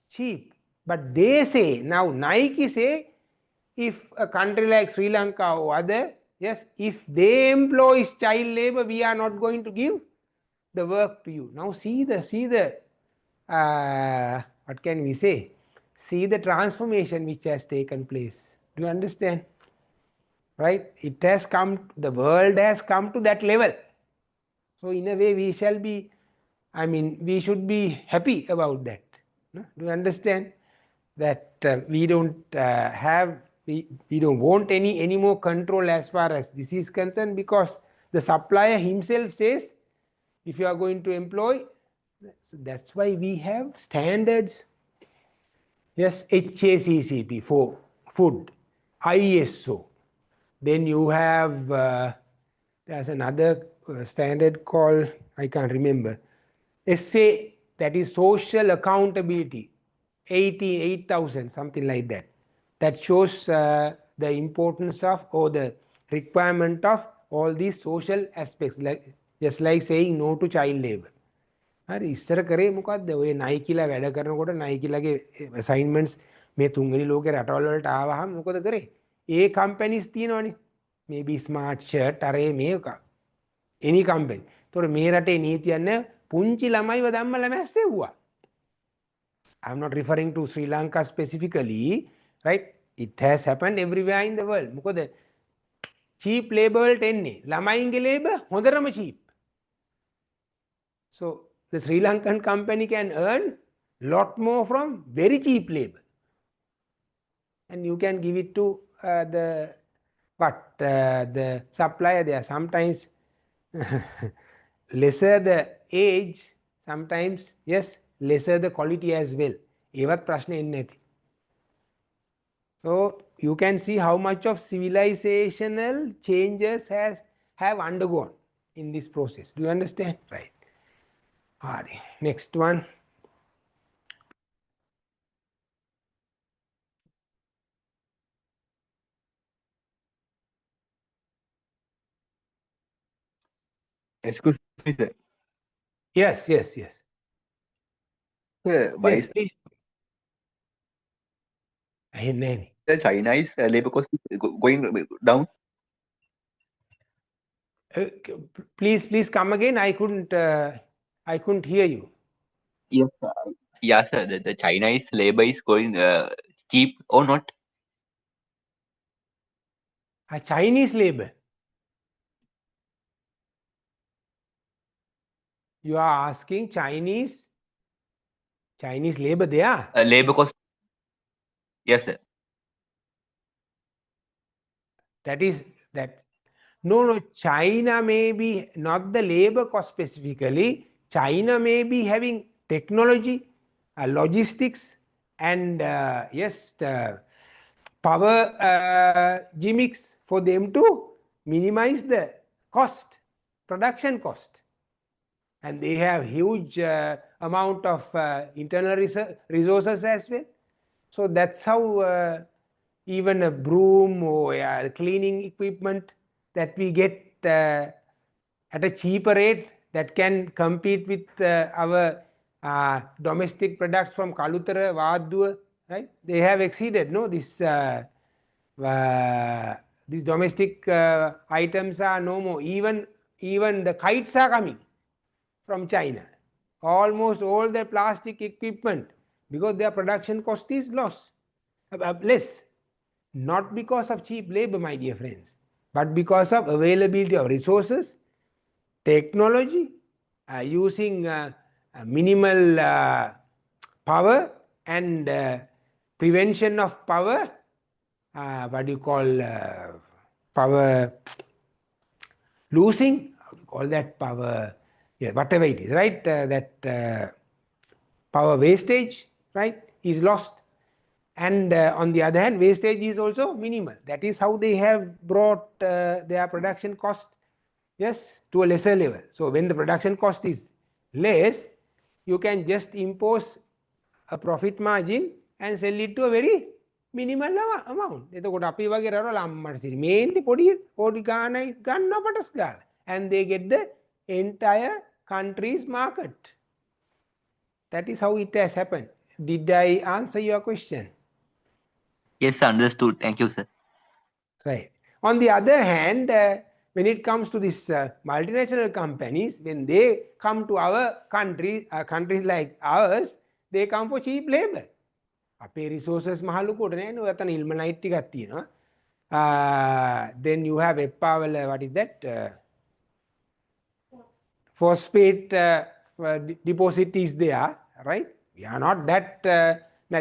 cheap. But they say, now Nike say, if a country like Sri Lanka or other, if they employ child labor, we are not going to give the work to you. Now see the what can we say? See the transformation which has taken place. Do you understand? Right? It has come, the world has come to that level. So in a way we shall be, I mean, we should be happy about that. No? Do you understand that we don't we don't want any more control as far as this is concerned, because the supplier himself says if you are going to employ, so that's why we have standards. Yes, HACCP for food, ISO. Then you have there's another standard called, I can't remember, SA, that is social accountability, 8,000, something like that. That shows the importance of, or the requirement of all these social aspects, like just like saying no to child labor. හරි ඉස්සර කරේ මොකද්ද ඔය නයිකිලා වැඩ කරනකොට නයිකිලාගේ අසයින්මන්ට්ස් මේ තුන්වෙනි ලෝකේ රටවල් වලට ආවහම මොකද කරේ ඒ කම්පැනිස් තියෙනවනේ මේබි ස්මාර්ට් ෂර්ට් අරේ මේක එනි කම්පැනි. ඒතකොට මේ රටේ නීතියක් නැහැ පුංචි ළමයිව ධම්මලා මැස්සෙව්වා. I'm not referring to Sri Lanka specifically, right? It has happened everywhere in the world. මොකද cheap labor වලට එන්නේ ළමයින්ගේ labor හොඳටම cheap. So the Sri Lankan company can earn lot more from very cheap labor, and you can give it to the supplier. There sometimes lesser the age, sometimes yes lesser the quality as well. ඒවත් ප්‍රශ්නේ එන්නේ නැති. So you can see how much of civilizational changes have undergone in this process. Do you understand? Right. Alright, next one. Excuse me, sir. Yes. Yes, Yes, please. The Chinese labor cost is going down. Please come again. I couldn't hear you. Yes, sir. Yeah, sir. The Chinese labor is going cheap or not? A Chinese labor. You are asking Chinese labor there? Labor cost. Yes, sir. No, China may be not the labor cost specifically. China may be having technology, logistics, and power gimmicks for them to minimize the cost, production cost. And they have huge amount of internal resources as well. So that's how even a broom or cleaning equipment that we get at a cheaper rate that can compete with our domestic products from Kalutara, Vaduwa, right? They have exceeded, no? These domestic items are no more. Even the kites are coming from China. Almost all the plastic equipment, because their production cost is less. Not because of cheap labor, my dear friends, but because of availability of resources, technology, using minimal power, and prevention of power, what do you call power losing, how do you call that, power, yeah, whatever it is, right? That power wastage, right, is lost. And on the other hand, wastage is also minimal. That is how they have brought their production cost, yes, to a lesser level. So when the production cost is less, you can just impose a profit margin and sell it to a very minimal amount. එතකොට අපි වගේ රටවල අම්මට සිරි මේන්ටි පොඩි ගානයි ගන්න පටස් ගාලා. And they get the entire country's market. That is how it has happened. Did I answer your question? Yes, understood. Thank you, sir. Right. On the other hand, when it comes to these multinational companies, when they come to our country, countries like ours, they come for cheap labor. අපේ resources මහලුකොට නෑනේ ඔතන ilmenite ටිකක් තියෙනවා. Then you have Eppawala, what is that? Phosphate deposit is there, right? We are not that we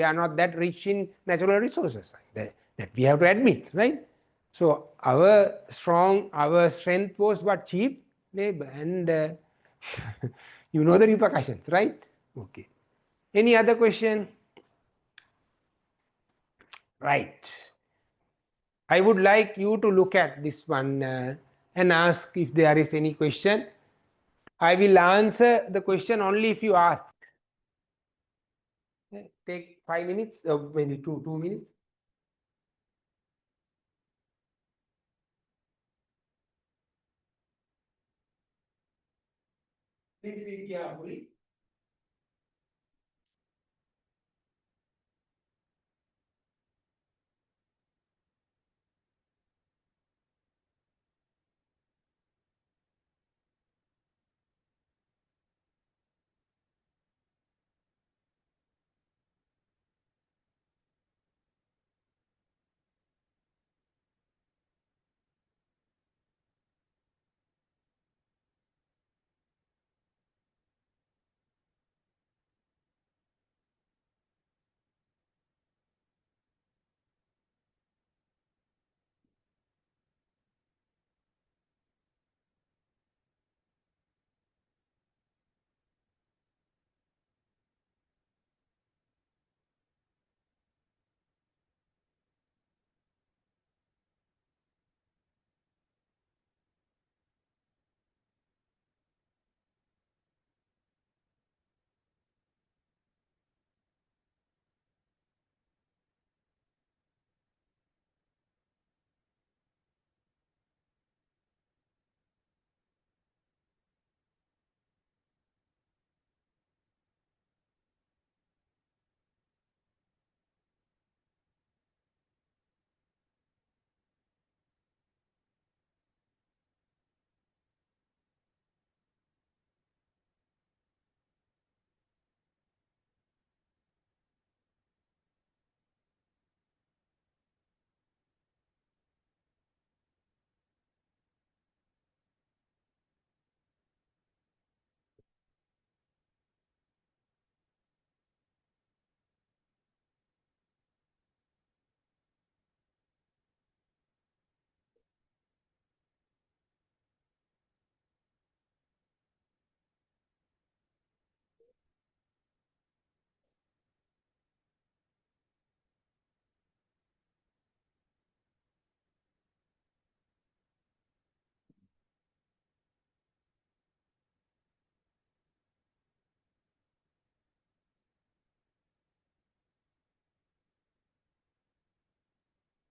are not that rich in natural resources. That we have to admit, right? So our strength was what? Cheap labor, and you know the repercussions, right? Okay. Any other question? Right. I would like you to look at this one and ask if there is any question. I will answer the question only if you ask. Take 5 minutes, maybe 2 minutes. Please read carefully.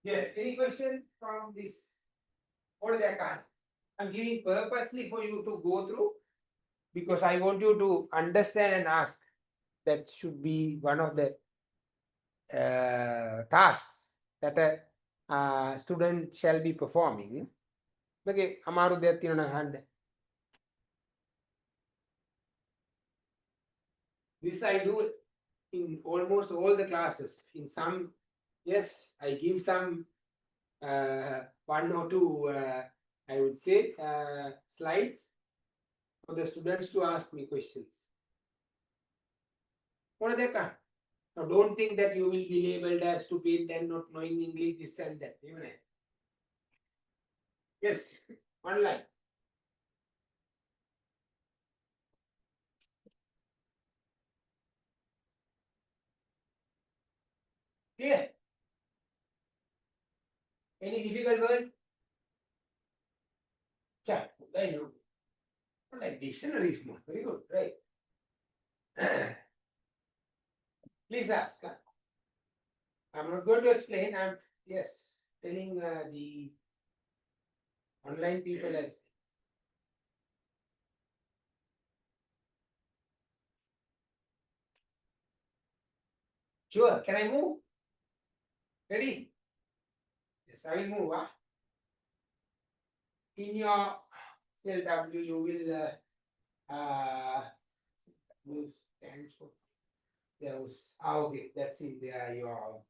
Yes, any question from this? What they can? I'm giving purposely for you to go through because I want you to understand and ask. That should be one of the tasks that a student shall be performing. Okay, Amaru දෙයක් hand. This I do in almost all the classes. In some, yes, I give some 1 or 2, I would say, slides for the students to ask me questions. What they can? Now, don't think that you will be labeled as stupid and not knowing English, this and that. Yes, one line. Clear? Any difficult word? Yeah, I know. Like dictionaries, no? Very good, right? Please ask. I'm not going to explain. I'm telling the online people as sure. Can I move? Ready? Yes, I will move. In your cell W, you will move stands for those. Okay, that's it. There your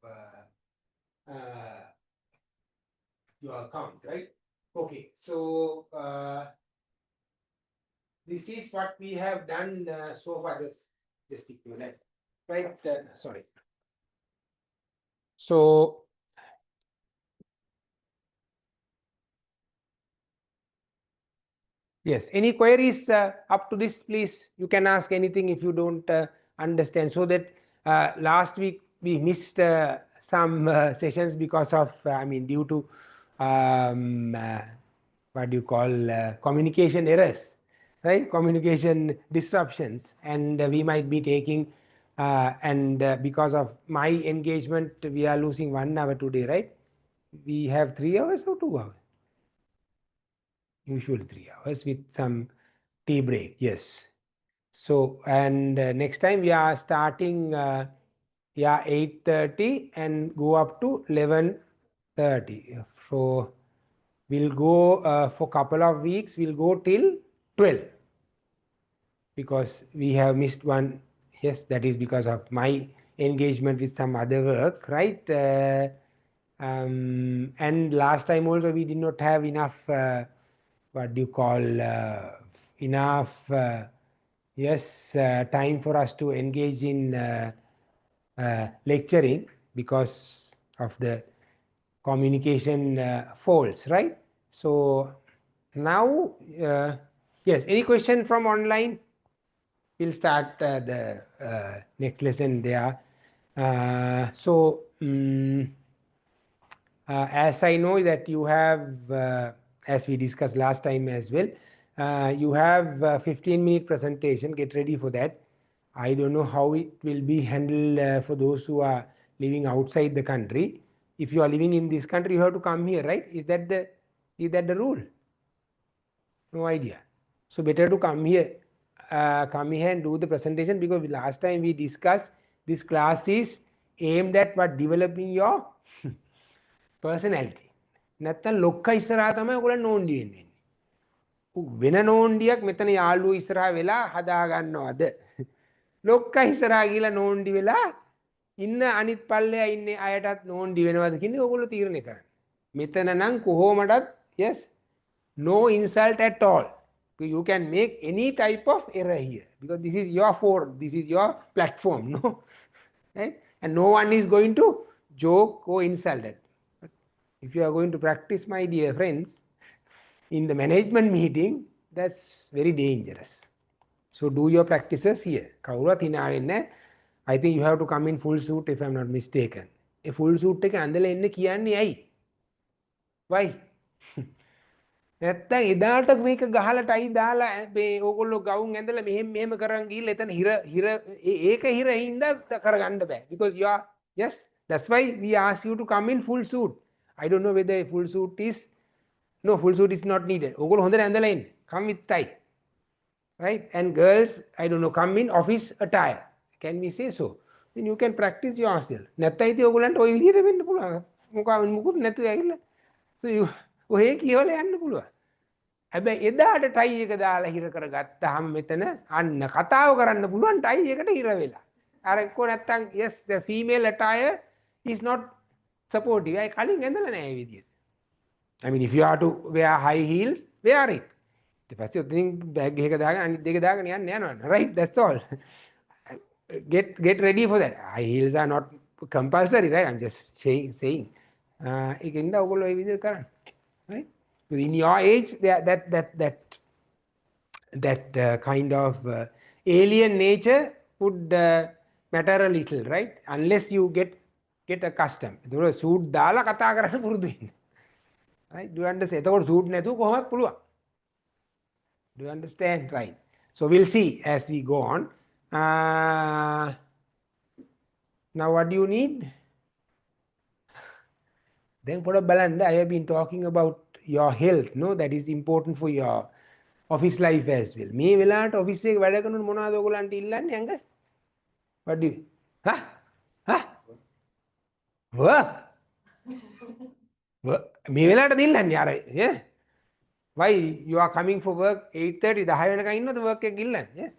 account, right? Okay, so this is what we have done so far. just equivalent, right? Sorry. So yes, any queries up to this, please? You can ask anything if you don't understand. So that last week we missed some sessions because of, due to what do you call, communication errors, right? Communication disruptions, and we might be taking, because of my engagement, we are losing 1 hour today, right? We have 3 hours or 2 hours? Usually 3 hours with some tea break, yes. So, and next time we are starting 8:30 and go up to 11:30. So we'll go for couple of weeks, we'll go till 12 because we have missed one. Yes, that is because of my engagement with some other work, right? And last time also we did not have enough what do you call, enough time for us to engage in lecturing because of the communication faults, right? So now, yes, any question from online? We'll start the next lesson there. As I know that you have, as we discussed last time as well, you have a 15-minute presentation. Get ready for that. I don't know how it will be handled for those who are living outside the country. If you are living in this country, you have to come here, right? Is that the rule? No idea. So better to come here and do the presentation, because last time we discussed this class is aimed at what? Developing your personality. නැත්තම් ලොක්ක ඉස්සරහා තමයි ඔයගොල්ලෝ නෝන්ඩි වෙන්නේ. වෙන නෝන්ඩියක් මෙතන යාළුවෝ ඉස්සරහා වෙලා හදා ගන්නවද? ලොක්ක ඉස්සරහා ගිහලා නෝන්ඩි වෙලා ඉන්න අනිත් පල්ලෙයා ඉන්නේ අයටත් නෝන්ඩි වෙනවද කියන්නේ ඔයගොල්ලෝ තීරණය කරන්න. මෙතන නම් කොහොමඩත් yes, no insult at all. You can make any type of error here because this is your forum, this is your platform, no? Right? And no one is going to joke or insult it. If you are going to practice, my dear friends, in the management meeting, that's very dangerous. So do your practices here. I think you have to come in full suit if I'm not mistaken. A full suit එක ඇඳලා එන්න කියන්නේ ඇයි? Why? නැත්තම් එදාට මේක ගහලා ටයි දාලා මේ ඕගොල්ලෝ ගවුම් ඇඳලා මෙහෙම කරන් ගිහිල්ලා එතන ඒක හිර හින්දා කරගන්න බෑ. Because you are, yes, that's why we ask you to come in full suit. I don't know whether full suit is, no, full suit is not needed. ඕගොල්ලෝ හොඳට ඇඳලා එන්න. Come with tie. Right? And girls, I don't know, come in office attire. Can we say so? Then you can practice yourself. නැත්තම් ඉතින් ඕගොල්ලන්ට ওই විදිහට වෙන්න පුළුවන්. මොකුත් නැතුව ඇවිල්ලා. So you ඔහේ කියවල යන්න පුළුවන්. හැබැයි එදාට ටයි එක දාලා හිර කරගත්තාම මෙතන අන්න කතාව කරන්න පුළුවන් ටයි එකට හිර වෙලා. අර එක්ක නැත්තම් yes, the female attire is not supportive. I කලින් ඇඳලා නැහැ මේ විදිහට. I mean, if you are to wear high heels, wear it. ඊට පස්සේ උතනින් බෑග් එකක දාගෙන අනිත් දෙක දාගෙන යන්න යනවා. Right, that's all. Get ready for that. High heels are not compulsory, right? I'm just saying. ඒකින්ද ඔයගොල්ලෝ මේ විදිහට කරන්න. Right? In your age, that kind of alien nature would matter a little, right? Unless you get accustomed. ඒක suit දාලා කතා කරන්න පුරුදු වෙන්න. Right? Do you understand? එතකොට සූට් නැතුව කොහොමද පුළුවන්? Do you understand? Right. So we'll see as we go on. Now what do you need? Then put a balance. I have been talking about your health, no? That is important for your office life as well. මේ වෙලාවට office එකේ වැඩ කරනකොට මොනවද ඔයගොල්ලන්ට ඉල්ලන්නේ අංග? What do you? Work. මේ වෙලාවට ඉල්ලන්නේ අර yeah? Why you are coming for work 8:30 10 වෙනකන් ඉන්නවද work එක ඉල්ලන්නේ? Yeah?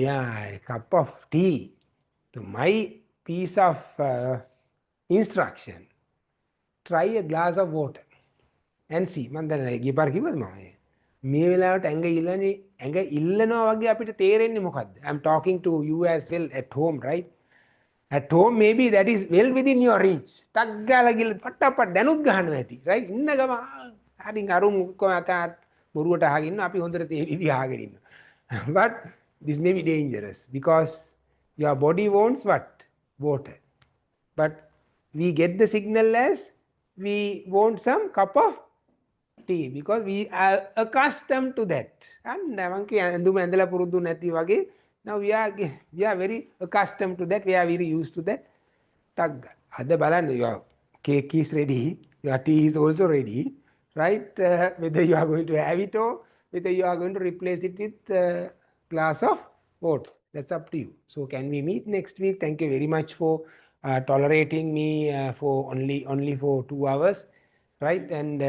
Yeah, a cup of tea. To my piece of instruction, try a glass of water and see. Man, then I give her. මේ වෙලාවට ඇඟ ඉල්ලනවා වගේ අපිට තේරෙන්නේ මොකද්ද? I'm talking to you as well at home, right? At home maybe that is well within your reach. ටක් ගාලා ගිහලා පට්ටප්ප දැනුත් ගහනවා ඇති. right? ඉන්න ගම හරින් අරුම් කොහම අතත් බොරුවට අහගෙන ඉන්න අපි හොඳට තේරිවි අහගෙන ඉන්න. But this may be dangerous because your body wants what? Water. But we get the signal as we want some cup of tea because we are accustomed to that. And now we are very accustomed to that. We are very used to that. Your cake is ready, your tea is also ready, right? Whether you are going to have it or whether you are going to replace it with a glass of water. That's up to you. So can we meet next week? Thank you very much for tolerating me for only for 2 hours, right? And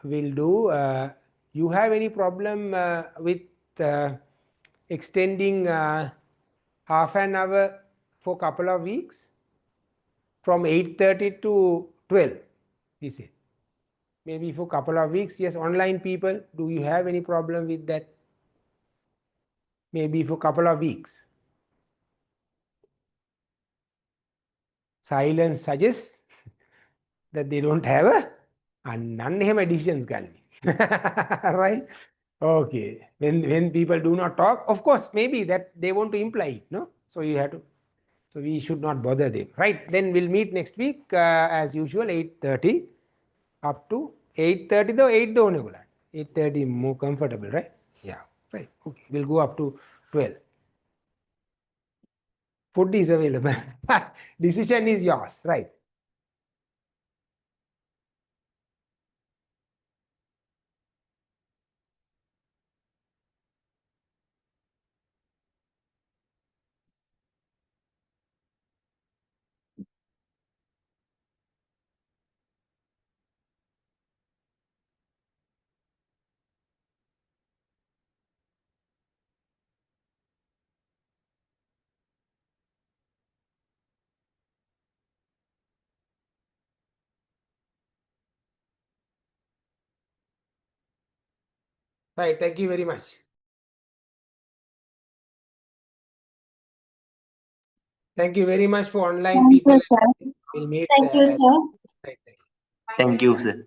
we'll do. You have any problem with extending half an hour for a couple of weeks from 8:30 to 12? He said. Maybe for a couple of weeks. Yes, online people, do you have any problem with that? Maybe for a couple of weeks. Silence suggests that they don't have none have decisions. Right? Okay. When people do not talk, of course, maybe that they want to imply it, no? So you have to. So we should not bother them. Right? Then we'll meet next week as usual, 8:30 up to 8:30 though, 8 though, 8:30 more comfortable, right? Yeah. Right. Okay. We'll go up to 12. Food is available. Decision is yours, right? Right. Thank you very much. Thank you very much for online people. We'll meet. Thank you, sir.